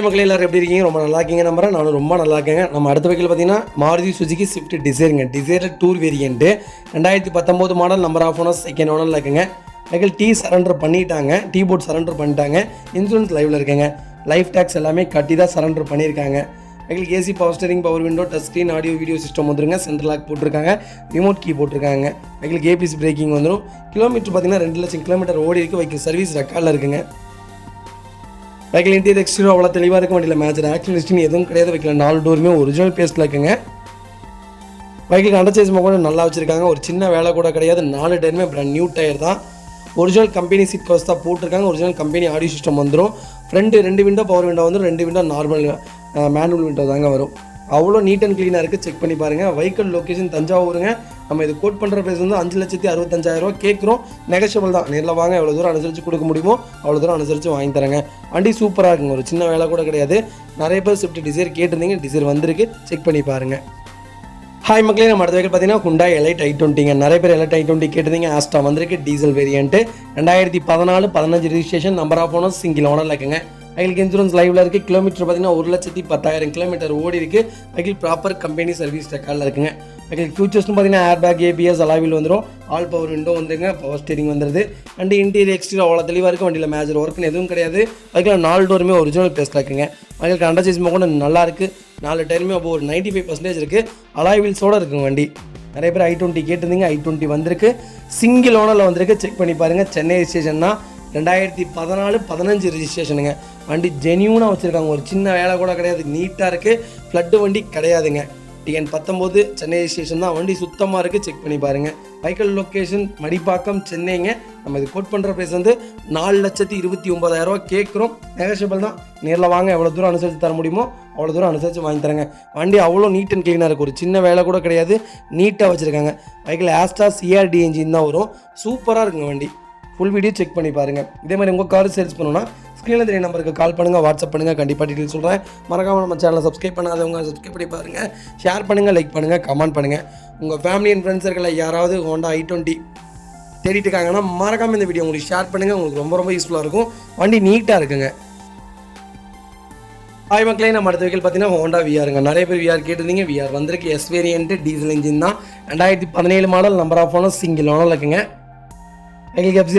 மக்களே எல்லாரும் எப்படி இருக்கீங்க? ரொம்ப நல்லா இருக்கீங்க நம்புறேன். நானும் ரொம்ப நல்லா இருக்கேங்க. நம்ம அடுத்த வகையில் பார்த்தீங்கன்னா மாருதி சுசுகி ஸ்விஃப்ட் டிசைருங்க. டிசைரில் tour variant 2019 model number of owners second ஓனரில் இருக்குங்க. வெஹிக்கிள் டீ சரண்டர் பண்ணிட்டாங்க, டீ போர்ட் சரண்டர் பண்ணிட்டாங்க, இன்சூரன்ஸ் லைவில் இருக்குங்க. லைஃப் டேக்ஸ் எல்லாமே கட்டி தான் சரண்டர் பண்ணியிருக்காங்க. Vehicle AC power steering, power window, touch screen, audio video system வந்துருங்க. சென்ட்ரல் லாக் போட்டிருக்காங்க, ரிமோட் கீ போட்டிருக்காங்க. வெஹிக்கிள் ஏபிசி பிரேக்கிங் வந்துடும். கிலோமீட்டர் பார்த்தீங்கன்னா 2 லட்சம் கிலோமீட்டர் ஓடி இருக்குது. வெஹிக்கிள் சர்வீஸ் ரெக்கார்டில் இருக்குங்க. வெஹிக்கிள் இன்டீரியர் எக்ஸ்டீரியர் அவ்வளோ தெளிவாக இருக்கும். வண்டியில் மேஜர் ஆக்சிடென்ட் ஹிஸ்ட்ரி எதுவும் கிடையாது. வெஹிக்கிள் 4 டோருமே ஒரிஜினல் பேஸ்ட்டில் இருக்குங்க. வெஹிக்கிள் அண்டர்சைஸ் கூட நல்லா வச்சுருக்காங்க. ஒரு சின்ன வேலை கூட கிடையாது. 4 டயருமே பிராண்ட் நியூ டயர் தான். ஒரிஜினல் கம்பெனி சீட் கவர்ஸ் தான் போட்டிருக்காங்க. ஒரிஜினல் கம்பெனி ஆடியோ சிஸ்டம் வந்துடும். ஃப்ரண்ட் 2 விண்டோ பவர் விண்டோ வந்துடும். 2 விண்டோ நார்மல் மேனுவல் விண்டோ தாங்க வரும். அவ்வளோ நீட் அண்ட் க்ளீனாக இருக்குது. செக் பண்ணி பாருங்கள். வெஹிக்கிள் லொக்கேஷன் தஞ்சாவூருங்க. நம்ம இது கோட் பண்ணுற ப்ரைஸ் வந்து 5,65,000 கேட்குறோம். நெகஷியபிள் தான். நேரில் வாங்க, எவ்வளோ தூரம் அனுசரித்து கொடுக்க முடியுமோ அவ்வளோ தூரம் அனுசரித்து வாங்கி தரேங்க. வண்டி சூப்பராக இருக்குங்க. ஒரு சின்ன வேலை கூட கிடையாது. நிறைய பேர் ஸ்விஃப்ட் டிசைர் கேட்டிருந்தீங்க. டிசைர் வந்திருக்கு. செக் பண்ணி பாருங்கள். ஹாய் மக்களே, நம்ம அடுத்த வெஹிக்கிள் பார்த்தீங்கன்னா Hyundai Elite i20ங்க. நிறைய பேர் Elite i20 கேட்டிருந்தீங்க. ஆஸ்டா வந்திருக்கு. Diesel variant 2014-15 registration, number of owners single ஓனரில் இருக்குங்க. வெஹிக்கிள் இன்சூரன்ஸ் லைவில் இருக்குது. கிலோமீட்டர் பார்த்தீங்கன்னா 1,10,000 கிலோமீட்டர் ஓடி இருக்குது. வெஹிக்கிள் ப்ராப்பர் கம்பெனி சர்வீஸ் ரெக்கார்டில் இருக்குங்க. வெஹிக்கிள் ஃபியூச்சர்ஸ்னு பார்த்தீங்கன்னா ஏர் பேக், ஏபிஎஸ், அலாவில் வந்துடும். ஆல் பவர் விண்டோ வந்துருங்க. பவர் ஸ்டீரிங் வந்துடுது. வண்டி இன்டீரியர் எக்ஸ்டீரியர் அவ்வளோ தெளிவாக இருக்குது. வண்டியில் மேஜர் ஒர்க்குன்னு எதுவும் கிடையாது. வெஹிக்கிள் 4 டோருமே ஒரிஜினல் பேஸ்ட்டில் இருக்குங்க. வெஹிக்கிள் அண்டர்சைஸ் கூட நல்லா இருக்குது. 4 டயருமே அப்போ ஒரு 95% இருக்குது. அலாய் வீல்ஸோடு இருக்குங்க வண்டி. நிறைய பேர் i20 கேட்டிருந்தீங்க. i20 வந்திருக்கு. சிங்கிள் ஓனரில் வந்திருக்கு. செக் பண்ணி பாருங்கள். சென்னை ரிஜிஸ்ட்ரேஷன் தான். 2014-15 ரிஜிஸ்ட்ரேஷனுங்க. வண்டி ஜென்யூனாக வச்சுருக்காங்க. ஒரு சின்ன வேலை கூட கிடையாது. நீட்டாக இருக்குது. ஃப்ளட்டு வண்டி கிடையாதுங்க. டிஎன் 19 சென்னை ரிஜிஸ்ட்ரேஷன் தான். வண்டி சுத்தமாக இருக்குது. செக் பண்ணி பாருங்கள். வெஹிக்கிள் லொக்கேஷன் மடிப்பாக்கம், சென்னைங்க. நம்ம இது கோட் பண்ணுற ப்ரைஸ் வந்து 4,29,000 கேட்குறோம். நெகஷியபிள் தான். நேரில் வாங்க, எவ்வளோ தூரம் அனுசரித்து தர முடியுமோ அவ்வளோ தூரம் அனுசரித்து வாங்கி தரேங்க. வண்டி அவ்வளோ நீட் அண்ட் க்ளீனாக இருக்குது. ஒரு சின்ன வேலை கூட கிடையாது. நீட்டாக வச்சுருக்காங்க. வெஹிக்கிள் ஆஸ்டா சிஆர்டி என்ஜின் தான் வரும். சூப்பராக இருக்குங்க வண்டி. ஃபுல் வீடியோ செக் பண்ணி பாருங்கள். இதே மாதிரி உங்கள் கார் சேல்ஸ் பண்ணணும்னா ஸ்க்ரீனில் தெரிய நம்பருக்கு கால் பண்ணுங்கள், வாட்ஸ்அப் பண்ணுங்கள். கண்டிப்பாக டீட்டெயில் சொல்கிறேன். மறக்காமல் நம்ம சேனலை சப்ஸ்கிரைப் பண்ணாதவங்க சப்ஸ்கிரைப் பண்ணி பாருங்கள். ஷேர் பண்ணுங்கள், லைக் பண்ணுங்கள், கமெண்ட் பண்ணுங்கள். உங்கள் ஃபேமிலி அண்ட் ஃப்ரெண்ட்ஸ் சர்க்கிளில் யாராவது Honda i20 தேடிட்டு இருக்காங்கன்னா மறக்காமல் இந்த வீடியோ உங்களுக்கு ஷேர் பண்ணுங்கள். உங்களுக்கு ரொம்ப ரொம்ப யூஸ்ஃபுல்லாக இருக்கும். வண்டி நீட்டாக இருக்குங்க. ஹாய் மக்களே, நம்ம அடுத்த வெஹிக்கிள் பார்த்தீங்கன்னா Honda VRங்க. நிறைய பேர் VR கேட்டிருந்தீங்க. VR வந்திருக்கு. எஸ் வேரியண்ட்டு டீசல் இன்ஜின் தான். 2017 மாடல், நம்பர் ஆஃப் ஓனர் சிங்கிள் ஓனரில் இருக்குங்க. வெஹிக்கிள் எஃப்சி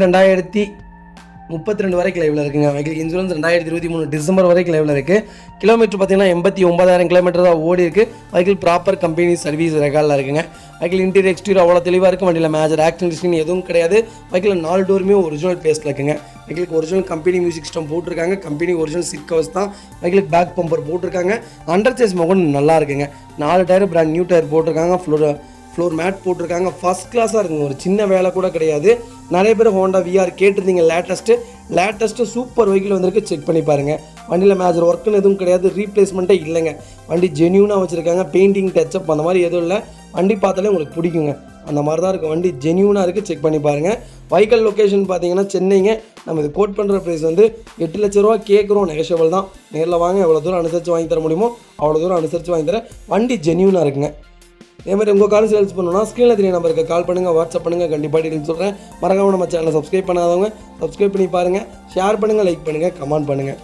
2032 வரைக்கும் லைவில் இருக்குங்க. வெஹிக்கிள் இன்சூரன்ஸ் 2023 டிசம்பர் வரைக்கும் லைவில் இருக்குது. கிலோமீட்டர் பார்த்தீங்கன்னா 89,000 கிலோமீட்டர் தான் ஓடி இருக்குது. வெஹிக்கிள் ப்ராப்பர் கம்பெனி சர்வீஸ் ரெக்கார்டில் இருக்குங்க. வெஹிக்கிள் இன்டீரியர் எக்ஸ்டீரியர் அவ்வளோ தெளிவாக இருக்குது. வண்டியில் மேஜர் ஆக்சிடென்ட் ஹிஸ்ட்ரி எதுவும் கிடையாது. வெஹிக்கிள் 4 டோருமே ஒரிஜினல் பேஸ்ட்டில் இருக்குங்க. வெஹிக்கிளுக்கு ஒரிஜினல் கம்பெனி மியூசிக் சிஸ்டம் போட்டிருக்காங்க. கம்பெனி ஒரிஜினல் சீட் கவர்ஸ் தான். வெஹிக்கிளுக்கு பேக் பம்பர் போட்டிருக்காங்க. அண்டர்சைஸ் கூட நல்லா இருக்குங்க. 4 டயர் பிராண்ட் நியூ டயர் போட்டிருக்காங்க. ஃப்ளோர் மேட் போட்டிருக்காங்க. ஃபஸ்ட் கிளாஸாக இருக்குங்க. ஒரு சின்ன வேலை கூட கிடையாது. நிறைய பேர் Honda VR கேட்டிருந்தீங்க. லேட்டஸ்ட்டு சூப்பர் வெஹிக்கிள் வந்திருக்கு. செக் பண்ணி பாருங்கள். வண்டியில் மேஜர் ஒர்க்குன்னு எதுவும் கிடையாது. ரீப்ளேஸ்மெண்ட்டே இல்லைங்க. வண்டி ஜென்யூனாக வச்சுருக்காங்க. பெயிண்டிங் டச்சப் அந்த மாதிரி எதுவும் இல்லை. வண்டி பார்த்தாலே உங்களுக்கு பிடிக்குங்க. அந்த மாதிரி தான் இருக்குது. வண்டி ஜென்யூனாக இருக்குது. செக் பண்ணி பாருங்கள். வெஹிக்கிள் லொக்கேஷன் பார்த்தீங்கன்னா சென்னைங்க. நம்ம இது கோட் பண்ணுற ப்ரைஸ் வந்து 8 லட்ச ரூபா கேட்குறோம். நெகஷியபிள் தான். நேரில் வாங்க, எவ்வளோ தூரம் அனுசரித்து வாங்கி தர முடியுமோ அவ்வளோ தூரம் அனுசரித்து வாங்கி தரேன். வண்டி ஜென்யூனாக இருக்குங்க. இதே மாதிரி உங்கள் கார் சேல்ஸ் பண்ணணும்னா ஸ்க்ரீனில் தெரிய நம்பருக்கு கால் பண்ணுங்கள், வாட்ஸ்அப் பண்ணுங்கள். கண்டிப்பாக டீட்டெயில் சொல்கிறேன். மறக்காமல் நம்ம சேனலை சப்ஸ்கிரைப் பண்ணாதவங்க சப்ஸ்கிரைப் பண்ணி பாருங்கள். ஷேர் பண்ணுங்கள், லைக் பண்ணுங்கள், கமெண்ட் பண்ணுங்கள்.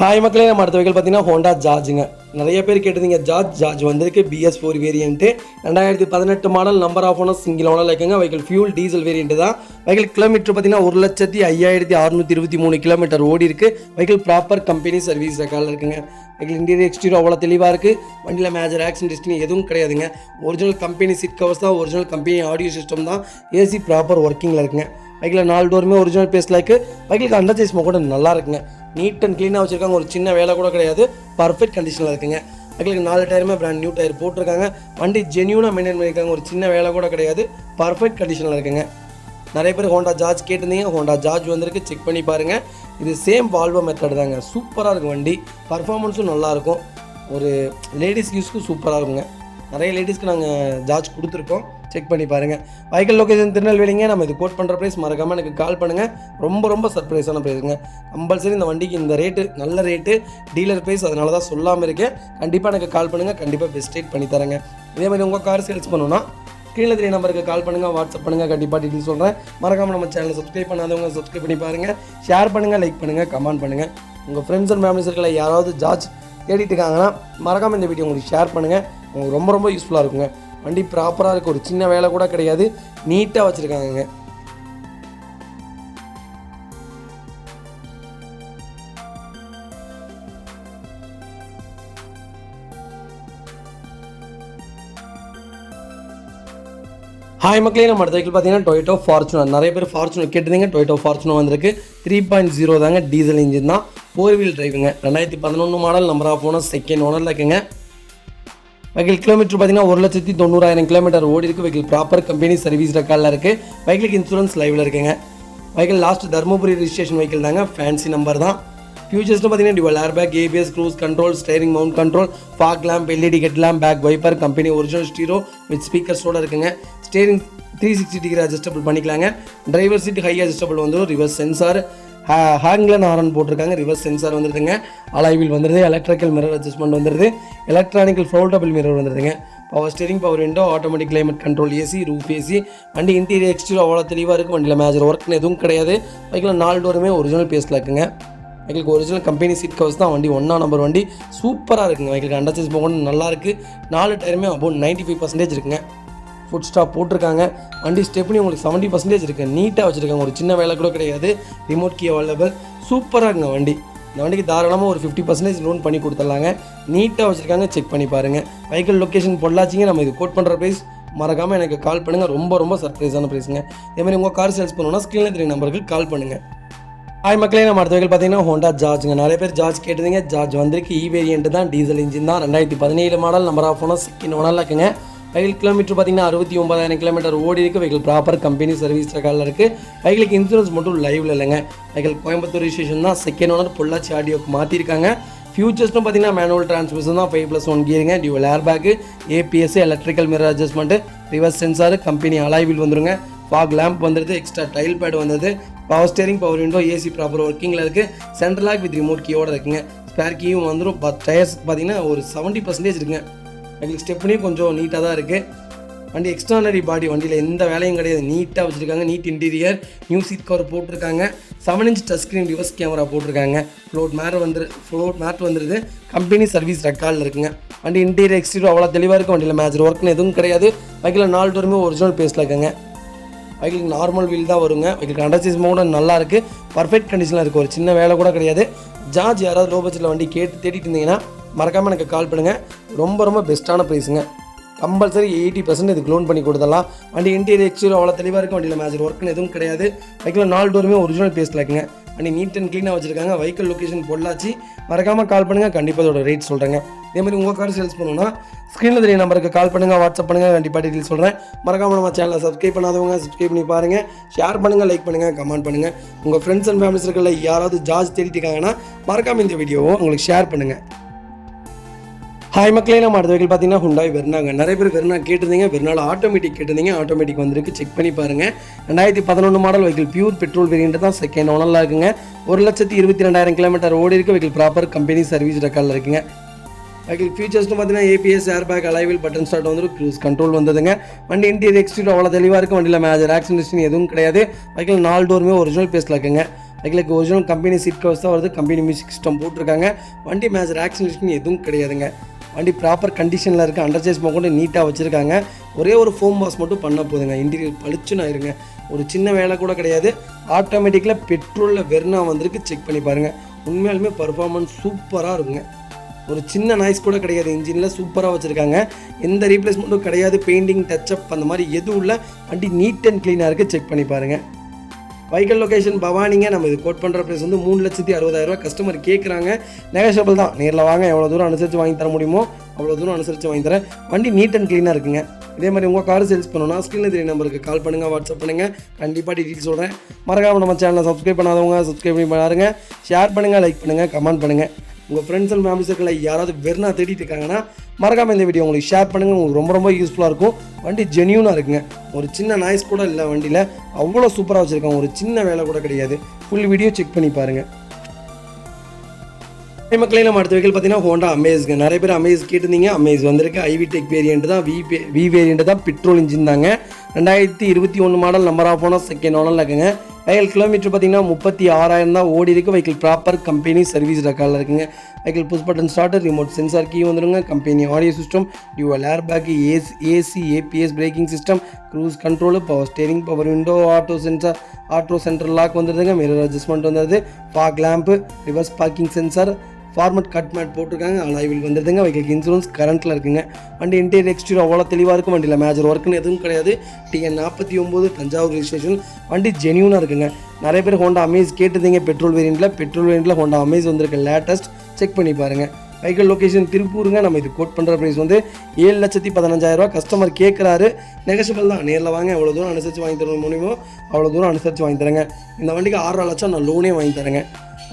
ஹாய் மக்களே, நம்ம அடுத்த வெஹிக்கிள் பார்த்தீங்கன்னா Honda Jazz-ங்க. நிறைய பேர் கேட்டிருந்தீங்க. ஜார்ஜ் வந்திருக்கு. BS4 variant 2018 model, number of owner single ஓனரில் இருக்குங்க. வெஹிக்கிள் ஃபியூல் டீசல் வேரியண்ட்டு தான். வெஹிக்கிள் கிலோமீட்டர் பார்த்தீங்கன்னா 1,05,623 கிலோமீட்டர் ஓடி இருக்குது. வெஹிக்கிள் ப்ராப்பர் கம்பெனி சர்வீஸ் ரெக்கார்டில் இருக்குங்க. வெஹிக்கிள் இன்டீரியர் எக்ஸ்டீரியர் அவ்வளோ தெளிவாக இருக்குது. வண்டியில் மேஜர் ஆக்சிடென்ட் ஹிஸ்ட்ரி எதுவும் கிடையாதுங்க. ஒரிஜினல் கம்பெனி சீட் கவர்ஸ் தான். ஒரிஜினல் கம்பெனி ஆடியோ சிஸ்டம் தான். ஏசி ப்ராப்பர் ஒர்க்கிங்கில் இருக்குங்க. வெஹிக்கிள் 4 டோருமே ஒரிஜினல் பேஸ்ட்டில் இருக்குது. வெஹிக்கிளுக்கு அண்டர்சைஸ் கூட நல்லா இருக்குங்க. நீட் அண்ட் க்ளீனாக வச்சுருக்காங்க. ஒரு சின்ன வேலை கூட கிடையாது. பர்ஃபெக்ட் கண்டிஷனில் இருக்குங்க. வெஹிக்கிளுக்கு 4 டயருமே பிராண்ட் நியூ டயர் போட்டிருக்காங்க. வண்டி ஜென்யூனாக மெயின்டைன் பண்ணியிருக்காங்க. ஒரு சின்ன வேலை கூட கிடையாது. பர்ஃபெக்ட் கண்டிஷனில் இருக்குங்க. நிறைய பேர் Honda Jazz கேட்டிருந்தீங்க. Honda Jazz வந்திருக்கு. செக் பண்ணி பாருங்கள். இது சேம் வால்வோ மெத்தட் தாங்க. சூப்பராக இருக்கும் வண்டி. பர்ஃபார்மன்ஸும் நல்லாயிருக்கும். ஒரு லேடிஸ் யூஸ்க்கு சூப்பராக இருக்குங்க. நிறைய லேடிஸ்க்கு நாங்கள் Jazz கொடுத்துருக்கோம். செக் பண்ணி பாருங்கள். வெஹிக்கிள் லொக்கேஷன் திருநெல்வேலிங்க. நம்ம இது கோட் பண்ணுற ப்ரைஸ் மறக்காமல் எனக்கு கால் பண்ணுங்கள். ரொம்ப சர்ப்ரைஸான ப்ரைஸுங்க. கம்பல்சரி இந்த வண்டிக்கு இந்த ரேட்டு நல்ல ரேட்டு, டீலர் ப்ரைஸ். அதனால தான் சொல்லாமல் இருக்கேன். கண்டிப்பாக எனக்கு கால் பண்ணுங்கள். கண்டிப்பாக பெஸ்ட் ரேட் பண்ணி தரேங்க. இதே மாதிரி உங்கள் கார் சேல்ஸ் பண்ணணும்னா ஸ்க்ரீனில் தெரிய நம்பருக்கு கால் பண்ணுங்கள், வாட்ஸ்அப் பண்ணுங்கள். கண்டிப்பாக டீட்டெயில் சொல்கிறேன். மறக்காமல் நம்ம சேனலை சப்ஸ்கிரைப் பண்ணாதவங்க சப்ஸ்கிரைப் பண்ணி பாருங்கள். ஷேர் பண்ணுங்கள், லைக் பண்ணுங்கள், கமெண்ட் பண்ணுங்கள். உங்கள் ஃப்ரெண்ட்ஸ் அண்ட் ஃபேமிலி சர்க்கிளில் யாராவது ஜார்ஜ் தேடிட்டு இருக்காங்கன்னா மறக்காமல் இந்த வீடியோ உங்களுக்கு ஷேர் பண்ணுங்கள். உங்களுக்கு ரொம்ப ரொம்ப யூஸ்ஃபுல்லாக இருக்குங்க. வண்டி ப்ராப்பராக இருக்குது, ஒரு சின்ன வேலை கூட கிடையாது, நீட்டாக வச்சுருக்காங்கங்க. ஹாய் மக்களே, நம்ம அடுத்த வெஹிக்கிள் பார்த்தீங்கன்னா டொயோட்டோ ஃபார்ச்சுனர். நிறைய பேர் ஃபார்ச்சுனர் கேட்டிருந்தீங்க. டொயோட்டோ ஃபார்ச்சுனர் வந்திருக்கு. 3.0 தாங்க, டீசல் இன்ஜின் தான், 4 வீல் டிரைவுங்க. 2011 model, number of owner second ஓனரில் இருக்குங்க. வெஹிக்கிள் கிலோமீட்டர் பார்த்தீங்கன்னா 1,90,000 கிலோமீட்டர் ஓடி இருக்குது. வெஹிக்கிள் ப்ராப்பர் கம்பெனி சர்வீஸ் ரெக்கார்டில் இருக்குது. வெஹிக்கிளுக்கு இன்சூரன்ஸ் லைவில் இருக்குங்க. Vehicle last Dharmapuri registration vehicle தாங்க, ஃபேன்சி நம்பர் தான். ஃபியூச்சர்ஸ்னு பார்த்தீங்கன்னா dual airbag, ABS, cruise control, steering mount control, fog lamp, LED head lamp, back wiper, company original stereo with ஸ்பீக்கர்ஸோடு இருக்குங்க. ஸ்டேரிங் 360 டிகிரி அட்ஜஸ்டபிள் பண்ணிக்கலாங்க. டிரைவர் சீட் ஹை அட்ஜஸ்டபிள் வந்துடும். Reverse sensor, ஹேங்லன் horn போட்டிருக்காங்க. Reverse sensor வந்துடுதுங்க. Alloy wheel வந்துடுது. Electrical mirror adjustment வந்துடுது. Electronical foldable mirror வந்துடுதுங்க. Power steering, power window, automatic climate control, AC, roof AC. வண்டி இன்டீரியர் எக்ஸ்டீரியர் அவ்வளோ தெளிவாக இருக்குது. வண்டியில் மேஜர் ஒர்க்னு எதுவும் கிடையாது. பைக்கில் 4 டோருமே ஒரிஜினல் பேஸில் இருக்குங்க. வெஹிக்கிளுக்கு ஒரிஜினல் கம்பெனி சீட் கவர்ஸ் தான். வண்டி 1ஆம் நம்பர் வண்டி, சூப்பராக இருக்குங்க. வெஹிக்கிளுக்கு அண்டர்சைஸ் போகணும், நல்லா இருக்குது. 4 டயருமே அபவுட் 95% இருக்குங்க. ஃபுட் ஸ்டாப் போட்டிருக்காங்க. வண்டி ஸ்டெப்னி உங்களுக்கு 70% இருக்குது. நீட்டாக வச்சுருக்காங்க, ஒரு சின்ன வேலை கூட கிடையாது. ரிமோட் கீ அவைலபிள், சூப்பராக இருக்குங்க வண்டி. இந்த வண்டிக்கு தாராளமாக ஒரு 50% லோன் பண்ணி கொடுத்துடலாங்க. நீட்டாக வச்சுருக்காங்க, செக் பண்ணி பாருங்கள். வெஹிக்கிள் லொக்கேஷன் பொள்ளாச்சிங்க. நம்ம இது கோட் பண்ணுற ப்ரைஸ் மறக்காமல் எனக்கு கால் பண்ணுங்கள். ரொம்ப ரொம்ப சர்ப்ரைஸான ப்ரைஸுங்க. இதேமாதிரி உங்கள் கார் சேல்ஸ் பண்ணணும்னா ஸ்க்ரீனில் தெரிய நம்பருக்கு கால் பண்ணுங்கள். ஹாய் மக்களே, நம்ம அடுத்த வெஹிக்கிள் பார்த்தீங்கன்னா ஹோண்டா ஜார்ஜுங்க. நிறைய பேர் ஜார்ஜ் கேட்டிருந்தீங்க. ஜார்ஜ் வந்திருக்கு. இ வேரியன்ட் தான், டீசல் இன்ஜின் தான், 2017 மாடல், நம்பர் ஆஃப் ஓனர் செகண்ட் ஓனரில் இருக்குங்க. வெஹிக்கிள் கிலோமீட்டர் பார்த்தீங்கன்னா 69,000 கிலோமீட்டர் ஓடி இருக்குது. வெஹிக்கிள் ப்ராப்பர் கம்பெனி சர்வீஸ் ரெக்கார்டில் இருக்குது. வெஹிக்கிளுக்கு இன்சூரன்ஸ் மட்டும் லைவில் இல்லைங்க. வெஹிக்கிள் கோயம்புத்தூர் ரிஜிஸ்ட்ரேஷன் தான், செகண்ட் ஓனர் பொள்ளாச்சி ஆடியோக்கு மாற்றிருக்காங்க. ஃபியூச்சர்ஸ்னு பார்த்தீங்கன்னா மேனுவல் டிரான்ஸ்மிஷன் தான், 5+1 கியருங்க, dual airbag, ABS, electrical mirror adjustment, reverse sensor, company alloy wheel வந்துருங்க. ஃபாக் லேம்ப் வந்துடுது. எக்ஸ்ட்ரா டைல் பேட் வந்தது. Power steering, power window, AC proper ஒர்க்கிங்கில் இருக்குது. சென்ட்ரல் லாக் வித் ரிமோட் கீயோடு இருக்குங்க. ஸ்பேர் கீயும் வந்துடும். டயர்ஸ் பார்த்தீங்கன்னா ஒரு 70% இருக்குங்க. எங்களுக்கு ஸ்டெப்னியும் கொஞ்சம் நீட்டாக தான் இருக்குது. வண்டி எக்ஸ்ட்ரானரி பாடி, வண்டியில் எந்த வேலையும் கிடையாது, நீட்டாக வச்சுருக்காங்க. Neat interior, new seat cover போட்டிருக்காங்க. 7 inch touch screen reverse camera போட்டிருக்காங்க. ஃப்ளோட் மேட் வந்துடுது. கம்பெனி சர்வீஸ் ரெக்கார்டில் இருக்குங்க. வண்டி இன்டீரியர் எக்ஸ்டீரியர் அவ்வளோ தெளிவாக இருக்குது. வண்டியில் மேஜர் ஒர்க்னு எதுவும் கிடையாது. வெஹிக்கிள் 4 டோருமே ஒரிஜினல் பேஸில் இருக்குங்க. வெஹிக்கிளுக்கு நார்மல் வீல் தான் வருங்க. வெஹிக்கிள் அண்டர்சைஸ் கூட நல்லா இருக்குது, பர்ஃபெக்ட் கண்டிஷனில் இருக்குது, ஒரு சின்ன வேலை கூட கிடையாது. ஜார்ஜ் யாராவது லோ பட்ஜெட்டில் வண்டி தேடிட்டு இருந்தீங்கன்னா மறக்காமல் எனக்கு கால் பண்ணுங்கள். ரொம்ப ரொம்ப பெஸ்ட்டான ப்ரைஸுங்க. கம்பல்சரி 80% இதுக்கு லோன் பண்ணி கொடுத்துடலாம். வண்டி இன்டீரியர் எக்ஸ்டீரியர் அவ்வளோ தெளிவாக இருக்கும். வண்டியில் மேஜர் ஒர்க்னு எதுவும் கிடையாது. வெஹிக்கிள் 4 டோருமே ஒரிஜினல் பேஸில் இருக்குங்க. வண்டி நீட் அண்ட் க்ளீனாக வச்சுருக்காங்க. Vehicle location Pollachi. மறக்காமல் கால் பண்ணுங்கள், கண்டிப்பாக அதோட ரேட் சொல்கிறேங்க. இதேமாதிரி உங்கள் கார் சேல்ஸ் பண்ணணும்னா ஸ்க்ரீனில் தெரிய நம்பருக்கு கால் பண்ணுங்கள், வாட்ஸ்அப் பண்ணுங்கள், கண்டிப்பாக டீட்டெயில் சொல்கிறேன். மறக்காமல் நம்ம சேனலை சப்ஸ்கிரைப் பண்ணாதவங்க சப்ஸ்கிரைப் பண்ணி பாருங்கள். ஷேர் பண்ணுங்கள், லைக் பண்ணுங்கள், கமெண்ட் பண்ணுங்கள். உங்கள் ஃப்ரெண்ட்ஸ் அண்ட் ஃபேமிலி சர்க்கிளில் யாராவது ஜார்ஜ் தேடிட்டு இருக்காங்கன்னா மறக்காமல் இந்த வீடியோவை உங்களுக்கு ஷேர் பண்ணுங்கள். ஹாய் மக்களே, நம்ம அடுத்த வெஹிக்கிள் பார்த்தீங்கன்னா ஹுண்டாய் வெர்னாங்க. நிறைய பேர் வெர்னா கேட்டிருந்தீங்க. வெர்னால ஆட்டோமேட்டிக் கேட்டிருந்தீங்க. ஆட்டோமேட்டிக் வந்திருக்கு, செக் பண்ணி பாருங்கள். 2011 model vehicle, pure petrol variant தான், செகண்ட் ஓனரில் இருக்குங்க. 1,22,000 கிலோமீட்டர் ஓடி இருக்குது. வெஹிக்கிள் ப்ராப்பர் கம்பெனி சர்வீஸ் ரெக்கார்டில் இருக்குங்க. வெஹிக்கிள் ஃபீச்சர்ஸ்னு பார்த்தீங்கன்னா ஏபிஎஸ், ஏர்பேக், அலைவில், பட்டன் ஸ்டார்ட் வந்துடும். க்ரூஸ் கண்ட்ரோல் வந்ததுங்க. வண்டி இன்டீரியர் எக்ஸ்டீரியர் அவ்வளோ தெளிவாக இருக்குது. வண்டியில் மேஜர் ஆக்சிடென்ட் எதுவும் கிடையாது. வெஹிக்கிள் 4 டோருமே ஒரிஜினல் பேஸில் இருக்குங்க. வெஹிக்கிளுக்கு ஒரிஜினல் கம்பெனி சீட் கவர்ஸ் தான் வருது. கம்பெனி மியூசிக் சிஸ்டம் போட்டிருக்காங்க. வண்டி மேஜர் ஆக்சிடென்ட் எதுவும் கிடையாதுங்க. வண்டி ப்ராப்பர் கண்டிஷனில் இருக்குது. அண்டர்சைஸ் கொண்டு நீட்டாக வச்சுருக்காங்க. ஒரே ஒரு ஃபோம் வாஷ் மட்டும் பண்ணால் போதுங்க. இன்டீரியர் பளிச்சுன்னு ஆயிருங்க, ஒரு சின்ன வேலை கூட கிடையாது. ஆட்டோமேட்டிக்கில் பெட்ரோலில் வெர்னா வந்திருக்கு, செக் பண்ணி பாருங்கள். உண்மையாலுமே பர்ஃபார்மன்ஸ் சூப்பராக இருக்குங்க. ஒரு சின்ன நாய்ஸ் கூட கிடையாது. இன்ஜினில் சூப்பராக வச்சுருக்காங்க. எந்த ரீப்ளேஸ்மெண்ட்டும் கிடையாது. பெயிண்டிங், டச்சப் அந்த மாதிரி எதுவும் இல்லை. வண்டி நீட் அண்ட் க்ளீனாக இருக்குது, செக் பண்ணி பாருங்கள். வெஹிக்கிள் லொக்கேஷன் பவானிங்க. நம்ம இது கோட் பண்ணுற ப்ரைஸ் வந்து 3,60,000 கஸ்டமர் கேட்குறாங்க. நெகோஷியபிள் தான். நேரில் வாங்க, எவ்வளோ தூரம் அனுசரித்து வாங்கி தர முடியுமோ அவ்வளோ தூரம் அனுசரித்து வாங்கி தரேன். வண்டி நீட் அண்ட் க்ளீனாக இருக்குங்க. இதே மாதிரி உங்கள் கார் சேல்ஸ் பண்ணணும்னா ஸ்க்ரீனில் தெரிய நம்பருக்கு கால் பண்ணுங்கள், வாட்ஸ்அப் பண்ணுங்கள், கண்டிப்பாக டீட்டெயில் சொல்கிறேன். மறக்காமல் நம்ம சேனலை சப்ஸ்கிரைப் பண்ணாதவங்க சப்ஸ்கிரைப் பண்ணி பாருங்கள். ஷேர் பண்ணுங்கள், லைக் பண்ணுங்கள், கமெண்ட் பண்ணுங்கள். உங்கள் ஃப்ரெண்ட்ஸ் அண்ட் ஃபேமிலி சர்க்கிளில் யாராவது வெர்னா தேடிட்டு இருக்காங்கன்னா மறக்காமல் இந்த வீடியோ உங்களுக்கு ஷேர் பண்ணுங்கள். உங்களுக்கு ரொம்ப ரொம்ப யூஸ்ஃபுல்லாக இருக்கும். வண்டி ஜென்யூனாக இருக்குங்க, ஒரு சின்ன நாய்ஸ் கூட இல்லை. வண்டியில் அவ்வளோ சூப்பராக வச்சுருக்காங்க, ஒரு சின்ன வேலை கூட கிடையாது. ஃபுல் வீடியோ செக் பண்ணி பாருங்கள். மக்களே, நம்ம அடுத்த வெஹிக்கிள் பார்த்தீங்கன்னா ஹோண்டா அமேஸ்ங்க. நிறைய பேர் அமேஸ் கேட்டிருந்தீங்க. அமேஸ் வந்திருக்கு. ஐவி டெக் வேரியன்ட் தான், வி வேரியன்ட் தான், பெட்ரோல் இன்ஜின் தாங்க. 2021 model, number of owner second ஓனரில் இருக்குங்க. வெஹிக்கிள் கிலோமீட்டர் பார்த்தீங்கன்னா 36,000 தான் ஓடி இருக்குது. வெஹிக்கிள் ப்ராப்பர் கம்பெனி சர்வீஸ் ரெக்கார்டில் இருக்குங்க. Vehicle push button starter, remote sensor key வந்துடுங்க. Company audio system, dual air bag, AC ABS braking system, cruise control, power steering, power window, auto centre lock வந்துடுதுங்க. Mirror adjustment வந்துடுது. Fog lamp, reverse parking sensor, format cut mat போட்டிருக்காங்க. Alloy wheel வந்துடுதுங்க. Vehicle insurance கரண்ட்டில் இருக்குங்க. வண்டி interior exterior அவ்வளோ தெளிவாக இருக்கும். வண்டியில் மேஜர் ஒர்க்குன்னு எதுவும் கிடையாது. TN 49 Thanjavur registration. வண்டி ஜென்யூனாக இருக்குங்க. நிறைய பேர் ஹோண்டா அமேஸ் கேட்டுருந்தீங்க பெட்ரோல் வேரியண்ட்டில் ஹோண்டா அமேஸ் வந்திருக்கு லேட்டஸ்ட். செக் பண்ணி பாருங்கள். வெஹிக்கிள் லொக்கேஷன் திருப்பூருங்க. நம்ம இது கோட் பண்ணுற ப்ரைஸ் வந்து 7,15,000 கஸ்டமர் கேட்குறாரு. நெகஷியபிள் தான். நேரில் வாங்க, எவ்வளோ தூரம் அனுசரித்து வாங்கி தர முடியுமோ அவ்வளோ தூரம் அனுசரித்து வாங்கி தரேங்க. இந்த வண்டிக்கு 6.5 லட்சம் நான் லோனே வாங்கி தரேங்க.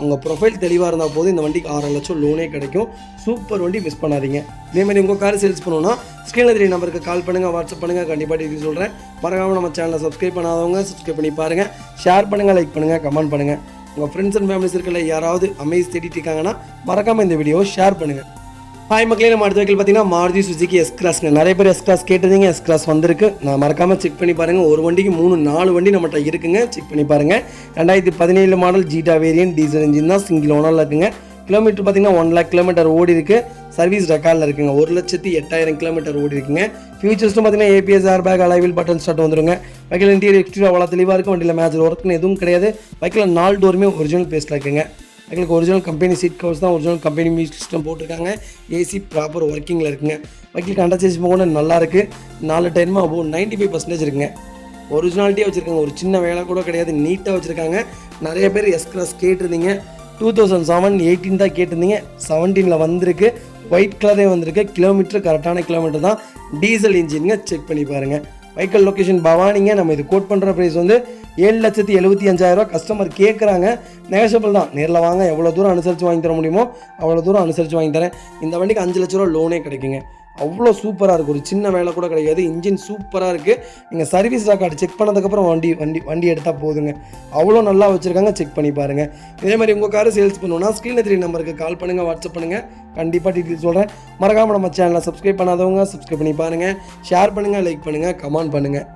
உங்கள் ப்ரொஃபைல் தெளிவாக இருந்தால் போது இந்த வண்டிக்கு 6.5 லட்சம் லோனே கிடைக்கும். சூப்பர் வண்டி, மிஸ் பண்ணாதீங்க. இதேமாதிரி உங்கள் கார் சேல்ஸ் பண்ணணும்னா ஸ்க்ரீனில் 3 நம்பருக்கு கால் பண்ணுங்கள், வாட்ஸ்அப் பண்ணுங்கள். கண்டிப்பாக டீட்டெயில் சொல்கிறேன். மறக்காமல் நம்ம சேனலை சப்ஸ்கிரைப் பண்ணாதவங்க சப்ஸ்கிரைப் பண்ணி பாருங்கள். ஷேர் பண்ணுங்கள், லைக் பண்ணுங்கள், கமெண்ட் பண்ணுங்கள். உங்கள் ஃப்ரெண்ட்ஸ் அண்ட் ஃபேமிலிஸ் இருக்கல யாராவது அமேஸ் தேடிட்டு இருக்காங்கன்னா மறக்காமல் இந்த வீடியோவை ஷேர் பண்ணுங்கள். ஹாய் மக்களே, நம்ம அடுத்த வெஹிக்கிள் பார்த்தீங்கன்னா மாருதி சுசுகி S-Classங்க. நிறைய பேர் S-Class கேட்டிருந்தீங்க. S-Class வந்திருக்கு. நான் மறக்காமல் செக் பண்ணி பாருங்கள். ஒரு வண்டிக்கு 3-4 வண்டி நம்மகிட்ட இருக்குங்க. செக் பண்ணி பாருங்கள். 2017 மாடல் ஜீட்டா வேரியன்ட், டீசல் இன்ஜின் தான், சிங்கிள் ஓனரில் இருக்குங்க. கிலோமீட்டர் பார்த்தீங்கன்னா 1 lakh கிலோமீட்டர் ஓடி இருக்குது. சர்வீஸ் ரெக்கார்டில் இருக்குங்க. 1,08,000 கிலோமீட்டர் ஓடி இருக்குங்க. ஃபியூச்சர்ஸ்டும் பார்த்தீங்கன்னா ABS air bag, alloy wheel button start வந்துருங்க. வெஹிக்கிள் இன்டீரியர் எக்ஸ்டீரியர் அவ்வளோ தெளிவாக இருக்கும். வண்டியில் மேஜர் ஒர்க்குன்னு எதுவும் கிடையாது. வெஹிக்கிள் 4 டோருமே ஒரிஜினல் பேஸில் இருக்குங்க. எங்களுக்கு ஒரிஜினல் கம்பெனி சீட் கவர்ஸ் தான், ஒரிஜினல் கம்பெனி மியூசிக் சிஸ்டம் போட்டிருக்காங்க. ஏசி ப்ராப்பர் ஒர்க்கிங்கில் இருக்குங்க. வெஹிக்கிள் கண்டச்சேஸ் கூட நல்லா இருக்குது. 4 டைமும் அபோவ் 95% இருக்குங்க. ஒரிஜினாலிட்டியாக வச்சுருக்காங்க. ஒரு சின்ன வேலை கூட கிடையாது. நீட்டாக வச்சுருக்காங்க. நிறைய பேர் S-Class கேட்டிருந்தீங்க. 2018 தான் கேட்டிருந்தீங்க. 17 வந்திருக்கு. ஒயிட் கலரே வந்திருக்கு. கிலோமீட்டர் கரெக்டான கிலோமீட்டர் தான். டீசல் இன்ஜினுங்க. செக் பண்ணி பாருங்கள். வெஹிக்கிள் லொக்கேஷன் பவானிங்க. நம்ம இது கோட் பண்ணுற ப்ரைஸ் வந்து 7,75,000 கஸ்டமர் கேட்குறாங்க. நெகஷியபிள் தான். நேரில் வாங்க, எவ்வளோ தூரம் அனுசரித்து வாங்கி தர முடியுமோ அவ்வளோ தூரம் அனுசரித்து வாங்கி தரேன். இந்த வண்டிக்கு 5 லட்ச ரூபா லோனே கிடைக்குங்க. அவ்வளோ சூப்பராக இருக்குது. ஒரு சின்ன வேலை கூட கிடையாது. இன்ஜின் சூப்பராக இருக்குது. நீங்கள் சர்வீஸ் ரெக்கார்டு செக் பண்ணதுக்கப்புறம் வண்டி எடுத்தால் போதுங்க. அவ்வளோ நல்லா வச்சுருக்காங்க. செக் பண்ணி பாருங்கள். இதேமாதிரி உங்கள் காரை சேல்ஸ் பண்ணணுன்னா ஸ்க்ரீனில் 3 நம்பருக்கு கால் பண்ணுங்கள், வாட்ஸ்அப் பண்ணுங்கள். கண்டிப்பாக டீட்டெயில் சொல்கிறேன். மறக்காமல் நம்ம சேனலை சப்ஸ்கிரைப் பண்ணாதவங்க சப்ஸ்கிரைப் பண்ணி பாருங்கள். ஷேர் பண்ணுங்கள், லைக் பண்ணுங்கள், கமெண்ட் பண்ணுங்கள்.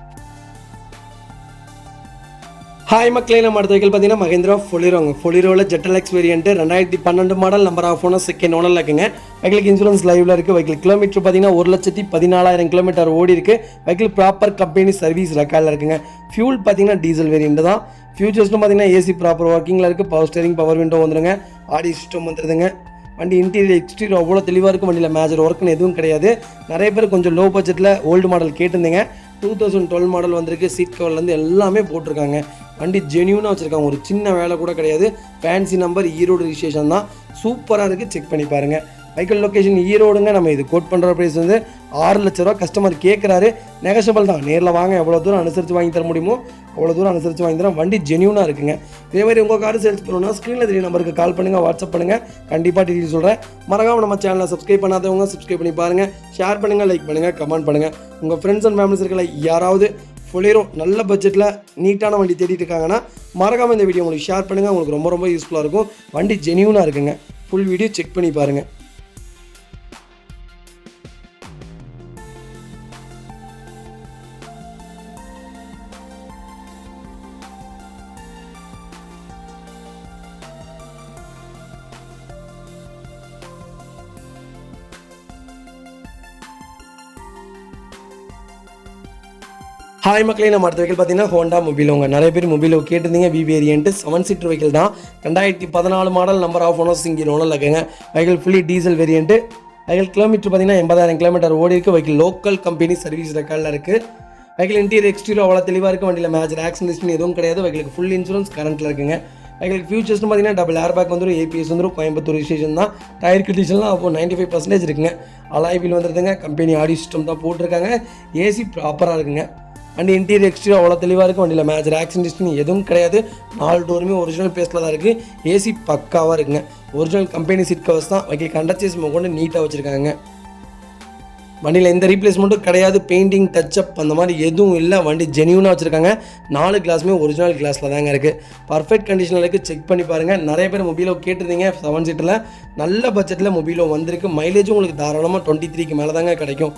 ஹாய் மக்களே, நம்ம அடுத்த வெஹிக்கிள் பார்த்தீங்கன்னா மஹேந்திரா ஃபொலிரோங்க. ஃபொலிரோவில் ஜெட்டல் variant 2012 model, number of owner, second ஓனரில் இருக்குங்க. வெஹிக்கிள் இன்சூரன்ஸ் லைவில் இருக்குது. வெஹிக்கிள் கிலோமீட்டர் பார்த்தீங்கன்னா 1,14,000 கிலோமீட்டர் ஓடி இருக்குது. வெஹிக்கிள் ப்ராப்பர் கம்பெனி சர்வீஸ் ரெக்கார்டில் இருக்குங்க. ஃபியூல் பார்த்தீங்கன்னா டீசல் வேரியன்ட் தான். ஃபியூச்சர்ஸ்டும் பார்த்தீங்கன்னா ஏசி ப்ராப்பர் ஒர்க்கிங்கில் இருக்குது. பவர் ஸ்டேரிங், பவர் விண்டோ வந்துடுங்க. ஆடியோ சிஸ்டம் வந்துடுதுங்க. வண்டி இன்டீரியர் எக்ஸ்டீரியர் அவ்வளோ தெளிவாக இருக்கும். வண்டியில் மேஜர் ஒர்க்குன்னு எதுவும் கிடையாது. நிறைய பேர் கொஞ்சம் லோ பட்ஜெட்டில் ஓல்டு மாடல் கேட்டிருந்தீங்க. 2012 மாடல் வந்திருக்கு. சீட் கவர்லேருந்து எல்லாமே போட்டிருக்காங்க. வண்டி ஜென்யூனாக வச்சுருக்காங்க. ஒரு சின்ன வேலை கூட கிடையாது. ஃபேன்சி நம்பர், ஈரோடு ரிஜிஸ்ட்ரேஷன் தான். சூப்பராக இருக்குது. செக் பண்ணி பாருங்கள். வெஹிக்கிள் லொக்கேஷன் ஈரோடுங்க. நம்ம இது கோட் பண்ணுற ப்ரைஸ் வந்து 6 லட்ச ரூபா கஸ்டமர் கேட்குறாரு. நெகஷியபிள் தான். நேரில் வாங்க, எவ்வளோ தூரம் அனுசரித்து வாங்கி தர முடியுமோ அவ்வளோ தூரம் அனுசரித்து வாங்கி தரேன். வண்டி ஜென்யூனாக இருக்குங்க. இதேமாதிரி உங்கள் கார் சேல்ஸ் பண்ணணும்னா ஸ்க்ரீனில் 3 நம்பருக்கு கால் பண்ணுங்கள், வாட்ஸ்அப் பண்ணுங்கள். கண்டிப்பாக டீட்டெயில் சொல்கிறேன். மறக்காமல் நம்ம சேனலை சப்ஸ்கிரைப் பண்ணாதவங்க சப்ஸ்கிரைப் பண்ணி பாருங்கள். ஷேர் பண்ணுங்கள், லைக் பண்ணுங்கள், கமெண்ட் பண்ணுங்கள். உங்கள் ஃப்ரெண்ட்ஸ் அண்ட் ஃபேமிலிஸ் இருக்கல யாராவது ஃபொலிரோ நல்ல பட்ஜெட்டில் நீட்டான வண்டி தேடிட்டு இருக்காங்கன்னா மறக்காமல் இந்த வீடியோ உங்களுக்கு ஷேர் பண்ணுங்கள். உங்களுக்கு ரொம்ப ரொம்ப யூஸ்ஃபுல்லாக இருக்கும். வண்டி ஜென்யூனாக இருக்குங்க. ஃபுல் வீடியோ செக் பண்ணி பாருங்கள். ஹாய் மக்களே, நம்ம அடுத்த வெஹிக்கிள் பார்த்தீங்கன்னா ஹோண்டா மொபிலோங்க. நிறைய பேர் மொபிலோ கேட்டிருந்தீங்க. வி வேரியன்ட் 7 சீட்டர் வெஹிக்கிள் தான். 2014 model, number of owner, single owner இருக்குங்க. Vehicle fully diesel variant. Vehicle kilometre பார்த்தீங்கன்னா 80,000 கிலோமீட்டர் ஓடி இருக்குது. வெஹிக்கிள் லோக்கல் கம்பெனி சர்வீஸ் ரெக்கார்டில் இருக்குது. வெஹிக்கிள் இன்டீரியர் எக்ஸ்டீரியர் அவ்வளோ தெளிவாக இருக்குது. வண்டியில் மேஜர் ஆக்சிடென்ட் எதுவும் கிடையாது. வெஹிக்கிளுக்கு ஃபுல் இன்சூரன்ஸ் கரண்ட்டில் இருக்குங்க. வெஹிக்கிள் ஃபியூச்சர்ஸ்னு பார்த்தீங்கன்னா டபுள் ஏர் பேக் வந்துடும். APS வந்துடும். கோயம்புத்தூர் ரிஜிஸ்ட்ரேஷன் தான். டயர் கண்டிஷன்லாம் அப்போ 95% இருக்குங்க. அலாய் வீல் வந்துடுதுங்க. கம்பெனி ஆடியோ சிஸ்டம் தான் போட்டிருக்காங்க. ஏசி ப்ராப்பராக இருக்குங்க. வண்டி இன்டீரியர் எக்ஸ்டீரியர் அவ்வளோ தெளிவாக இருக்கும். வண்டியில் மேஜர் ஆக்சிடென்ட் எதுவும் கிடையாது. 4 டோருமே ஒரிஜினல் பேஸில் தான் இருக்குது. ஏசி பக்காவாக இருக்குங்க. ஒரிஜினல் கம்பெனி சீட் கவர்ஸ் தான். வெஹிக்கிள் கண்டச்சேஸ் கொண்டு நீட்டாக வச்சுருக்காங்க. வண்டியில் எந்த ரீப்ளேஸ்மெண்ட்டும் கிடையாது. பெயிண்டிங், டச்சப் அந்த மாதிரி எதுவும் இல்லை. வண்டி ஜென்யூனாக வச்சுருக்காங்க. 4 கிளாஸுமே ஒரிஜினல் கிளாஸில் தாங்க இருக்குது. பர்ஃபெக்ட் கண்டிஷனில் இருக்குது. செக் பண்ணி பாருங்கள். நிறைய பேர் மொபைலோ கேட்டிருந்தீங்க. 7 சீட்டில் நல்ல பட்ஜெட்டில் மொபைலோ வந்திருக்கு. மைலேஜும் உங்களுக்கு தாராளமாக 23க்கு மேலே தாங்க கிடைக்கும்.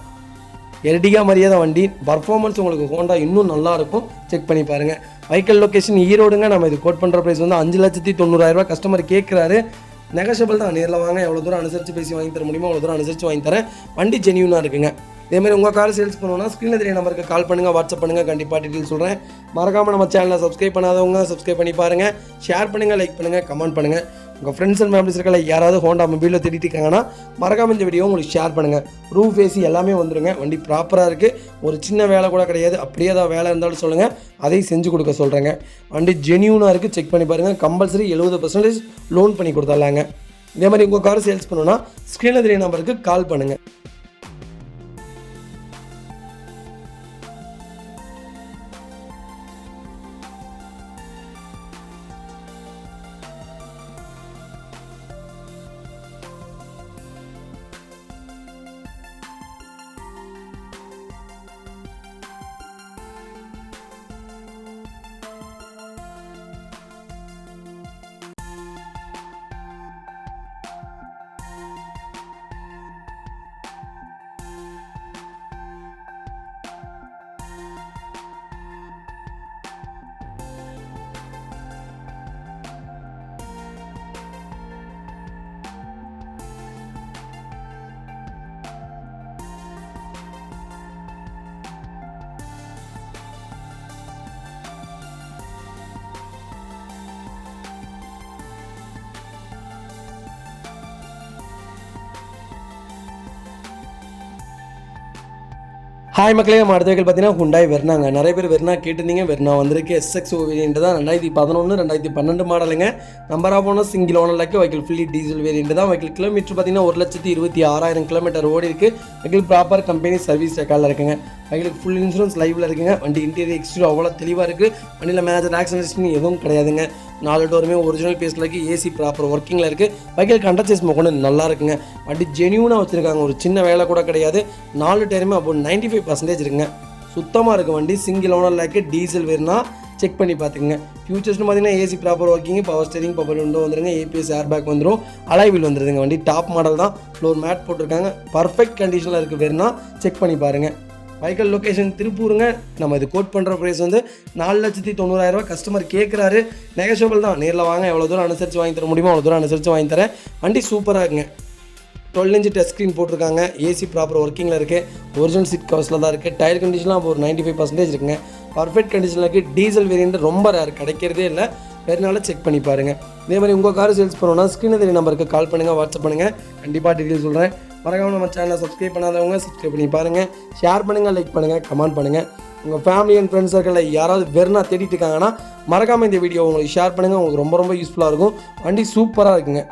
எர்டிகா மாதிரியே தான் வண்டி. பர்ஃபார்மன்ஸ் உங்களுக்கு ஹோண்டா இன்னும் நல்லாயிருக்கும், செக் பண்ணி பாருங்கள். வெஹிக்கல் லொக்கேஷன் ஈரோடுங்க. நம்ம இது கோட் பண்ணுற ப்ரைஸ் வந்து 5,90,000 கஸ்டமர் கேட்குறாரு. நெகஷபிள் தான், நேரில் வாங்க, எவ்வளோ தூரம் அனுசரித்து பேசி வாங்கி தர முடியுமோ அவ்வளோ தூரம் அனுசரித்து வாங்கி தரேன். வண்டி ஜென்யூனாக இருக்குங்க. இதேமாதிரி உங்கள் கார் சேல்ஸ் பண்ணணும்னா ஸ்க்ரீனில் தெரிய நம்பருக்கு கால் பண்ணுங்கள், வாட்ஸ்அப் பண்ணுங்கள், கண்டிப்பாக டீட்டெயில் சொல்கிறேன். மறக்காமல் நம்ம சேனலை சப்ஸ்கிரைப் பண்ணாதவங்க சப்ஸ்கிரைப் பண்ணி பாருங்கள், ஷேர் பண்ணுங்கள், லைக் பண்ணுங்கள், கமெண்ட் பண்ணுங்கள். உங்கள் ஃப்ரெண்ட்ஸ் அண்ட் ஃபேமிலிஸ் இருக்கல யாராவது ஹோண்டா மொபைலில் தேடிட்டு இருக்காங்கன்னா மறக்காமல் இந்த வீடியோ உங்களுக்கு ஷேர் பண்ணுங்கள். ரூஃப் ஏசி எல்லாமே வந்துடுங்க. வண்டி ப்ராப்பராக இருக்குது, ஒரு சின்ன வேலை கூட கிடையாது. அப்படியே தான் வேலை இருந்தாலும் சொல்லுங்கள், அதையும் செஞ்சு கொடுக்க சொல்கிறேங்க. வண்டி ஜென்யூனாக இருக்குது, செக் பண்ணி பாருங்கள். கம்பல்சரி 70% லோன் பண்ணி கொடுத்துடலாங்க. இதே மாதிரி உங்கள் கார் சேல்ஸ் பண்ணணும்னா ஸ்க்ரீனில் தெரிய நம்பருக்கு கால் பண்ணுங்கள். ஹாய் மக்களே, நம்ம அடுத்த வெஹிக்கல் பார்த்தீங்கன்னா ஹுண்டாய் வெர்னாங்க. நிறைய பேர் வெர்னா கேட்டிருந்தீங்க. வெர்னா வந்திருக்கு. SX வேரியன்ட் தான், 2011 2012 மாடலுங்க. நம்பர் ஆஃப் ஓனர் சிங்கிள் ஓனர்லாக்கி. வெஹிக்கல் ஃபுல்லி டீசல் வேரியன்ட் தான். வெஹிக்கல் கிலோமீட்டர் பார்த்தீங்கன்னா 1,26,000 கிலோமீட்டர் ஓடி இருக்குது. வெஹிக்கல் ப்ராப்பர் கம்பெனி சர்வீஸ் ரெக்கார்டில் இருக்குங்க. வெஹிக்கலுக்கு ஃபுல் இன்சூரன்ஸ் லைவில் இருக்குங்க. வண்டி இன்டீரியர் எக்ஸ்டீரியர் அவ்வளோ தெளிவாக இருக்குது. வண்டியில் மேஜர் ஆக்சிடென்ட் எதுவும் கிடையாதுங்க. 4 டோருமே ஒரிஜினல் பேஸில் இருக்குது. ஏசி ப்ராப்பர் ஒர்க்கிங்கில் இருக்குது. வெஹிக்கல் கண்டச்சேஸ் கொண்டு நல்லா இருக்குங்க. வண்டி ஜென்யூனாக வச்சுருக்காங்க, ஒரு சின்ன வேலை கூட கிடையாது. 4 டயருமே அப்போ 95% இருக்குங்க. சுத்தமாக இருக்குது வண்டி. சிங்கிள் ஓனர் லேக்கு, டீசல் வேணும்னா செக் பண்ணி பார்த்துக்குங்க. ஃபியூச்சர்ஸ்னு பார்த்தீங்கன்னா AC proper working, power steering, power window வந்துருங்க, APS ஏர் பேக் வந்துடும், அலாய் வீல் வந்துடுதுங்க. வண்டி டாப் மாடல் தான், ஃப்ளோர் மேட் போட்டிருக்காங்க. பர்ஃபெக்ட் கண்டிஷனில் இருக்குது. வேணும்னா செக் பண்ணி பாருங்கள். வெஹிக்கல் லொக்கேஷன் திருப்பூருங்க. நம்ம இது கோட் பண்ணுற ப்ரைஸ் வந்து 4,90,000 கஸ்டமர் கேட்குறாரு. நெகஷபிள் தான், நேரில் வாங்க, எவ்வளோ தூரம் அனுசரித்து வாங்கி தர முடியுமோ அவ்வளோ தூரம் அனுசரித்து வாங்கி தரேன். வண்டி சூப்பராக இருக்குங்க. 12 இன்ச் டச் ஸ்க்ரீன் போட்டிருக்காங்க. ஏசி ப்ராப்பர் ஒர்க்கிங்கில் இருக்குது. ஒரிஜினல் சீட் கவர்ஸில் தான் இருக்குது. டயர் கண்டிஷன்லாம் ஒரு 95% இருக்குங்க. பர்ஃபெக்ட் கண்டிஷனில் இருக்குது. டீசல் வேரியன்ட் ரொம்ப ரேர், கிடைக்கிறதே இல்லை. வேறுனால செக் பண்ணி பாருங்கள். இதே மாதிரி உங்கள் கார் சேல்ஸ் பண்ணணும்னா ஸ்க்ரீனில் தெரிய நம்பருக்கு கால் பண்ணுங்கள், வாட்ஸ்அப் பண்ணுங்கள், கண்டிப்பாக டீட்டெயில் சொல்கிறேன். மறக்காமல் நம்ம சேனலை சப்ஸ்கிரைப் பண்ணாதவங்க சப்ஸ்கிரைப் பண்ணி பாருங்கள், ஷேர் பண்ணுங்கள், லைக் பண்ணுங்கள், கமெண்ட் பண்ணுங்கள். உங்கள் ஃபேமிலி அண்ட் ஃப்ரெண்ட்ஸ் சர்க்கிளில் யாராவது வெர்னா தேடிட்டு இருக்காங்கன்னா மறக்காமல் இந்த வீடியோ உங்களுக்கு ஷேர் பண்ணுங்கள். உங்களுக்கு ரொம்ப ரொம்ப யூஸ்ஃபுல்லாக இருக்கும். வண்டி சூப்பராக இருக்குங்க.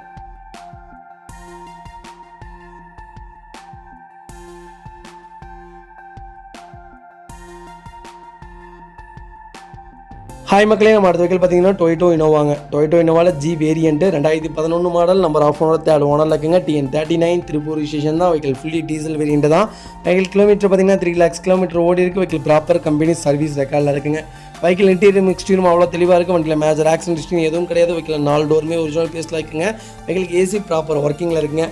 ஹாய் மக்களே, நம்ம அடுத்த வெஹிக்கல் பார்த்தீங்கன்னா டொயோட்டோ இனோவாங்க. டொயோட்டோ இனோவாவில் G variant 2011 model. Number of owner 3rd ஓனரில் இருக்குங்க. TN39 திருப்பூர் ஸ்டேஷன் தான். வெஹிக்கல் ஃபுல்லி டீசல் வேரியன்ட் தான். வெஹிக்கல் கிலோமீட்டர் பார்த்தீங்கன்னா 3 lakhs கிலோமீட்டர் ஓடி இருக்குது. வெஹிக்கல் ப்ராப்பர் கம்பெனி சர்வீஸ் ரெக்கார்டில் இருக்குங்க. வெஹிக்கல் இன்டீரியர் எக்ஸ்டீரியரும் அவ்வளோ தெளிவாக இருக்குது. வண்டியில் மேஜர் ஆக்சிடென்ட் ஹிஸ்டரி எதுவும் கிடையாது. வெஹிக்கல் 4 டோருமே ஒரிஜினல் பேஸில் இருக்குங்க. வெஹிக்கலுக்கு ஏசி ப்ராப்பர் ஒர்க்கிங்கில் இருக்குங்க.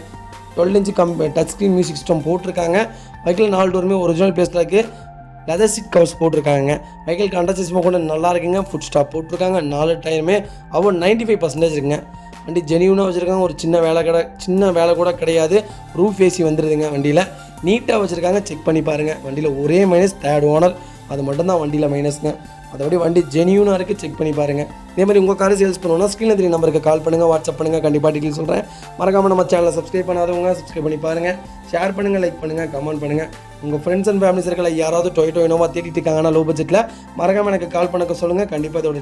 12 inch touch screen music system போட்டிருக்காங்க. வெஹிக்கல் 4 டோருமே ஒரிஜினல் பேஸில் இருக்குது. லெதர் சீட் கவர்ஸ் போட்டிருக்காங்க. வெஹிக்கல் கண்டச்சேஸ் கூட நல்லா இருக்குங்க. ஃபுட் ஸ்டாப் போட்டிருக்காங்க. 4 டயருமே அவ்வளோ 95% இருக்குங்க. வண்டி ஜென்யூனாக வச்சுருக்காங்க. ஒரு சின்ன வேலை கூட கிடையாது. ரூஃப் ஏசி வந்துடுதுங்க. வண்டியில் நீட்டாக வச்சுருக்காங்க. செக் பண்ணி பாருங்கள். வண்டியில் ஒரே மைனஸ் 3rd ஓனர், அது மட்டும்தான் வண்டியில் மைனஸ்ங்க. அதோடய வண்டி ஜென்யூனாக இருக்குது, செக் பண்ணி பாருங்கள். இதே மாதிரி உங்கள் கார் சேல்ஸ் பண்ணணும்னா ஸ்க்ரீனில் தெரிய நம்பருக்கு கால் பண்ணுங்கள், வாட்ஸ்அப் பண்ணுங்கள், கண்டிப்பாக டீட்டெயில் சொல்கிறேன். மறக்காமல் நம்ம சேனலை சப்ஸ்கிரைப் பண்ணாதவங்க சப்ஸ்கிரைப் பண்ணி பாருங்கள், ஷேர் பண்ணுங்கள், லைக் பண்ணுங்கள், கமெண்ட் பண்ணுங்கள். உங்கள் ஃப்ரெண்ட்ஸ் அண்ட் ஃபேமிலி சர்க்கிளில் யாராவது டொயோட்டோ இனோவா தேடிட்டு இருக்காங்கன்னா லோ பட்ஜெட்டில் மறக்காமல் எனக்கு கால் பண்ண சொல்லுங்கள். கண்டிப்பாக இதோட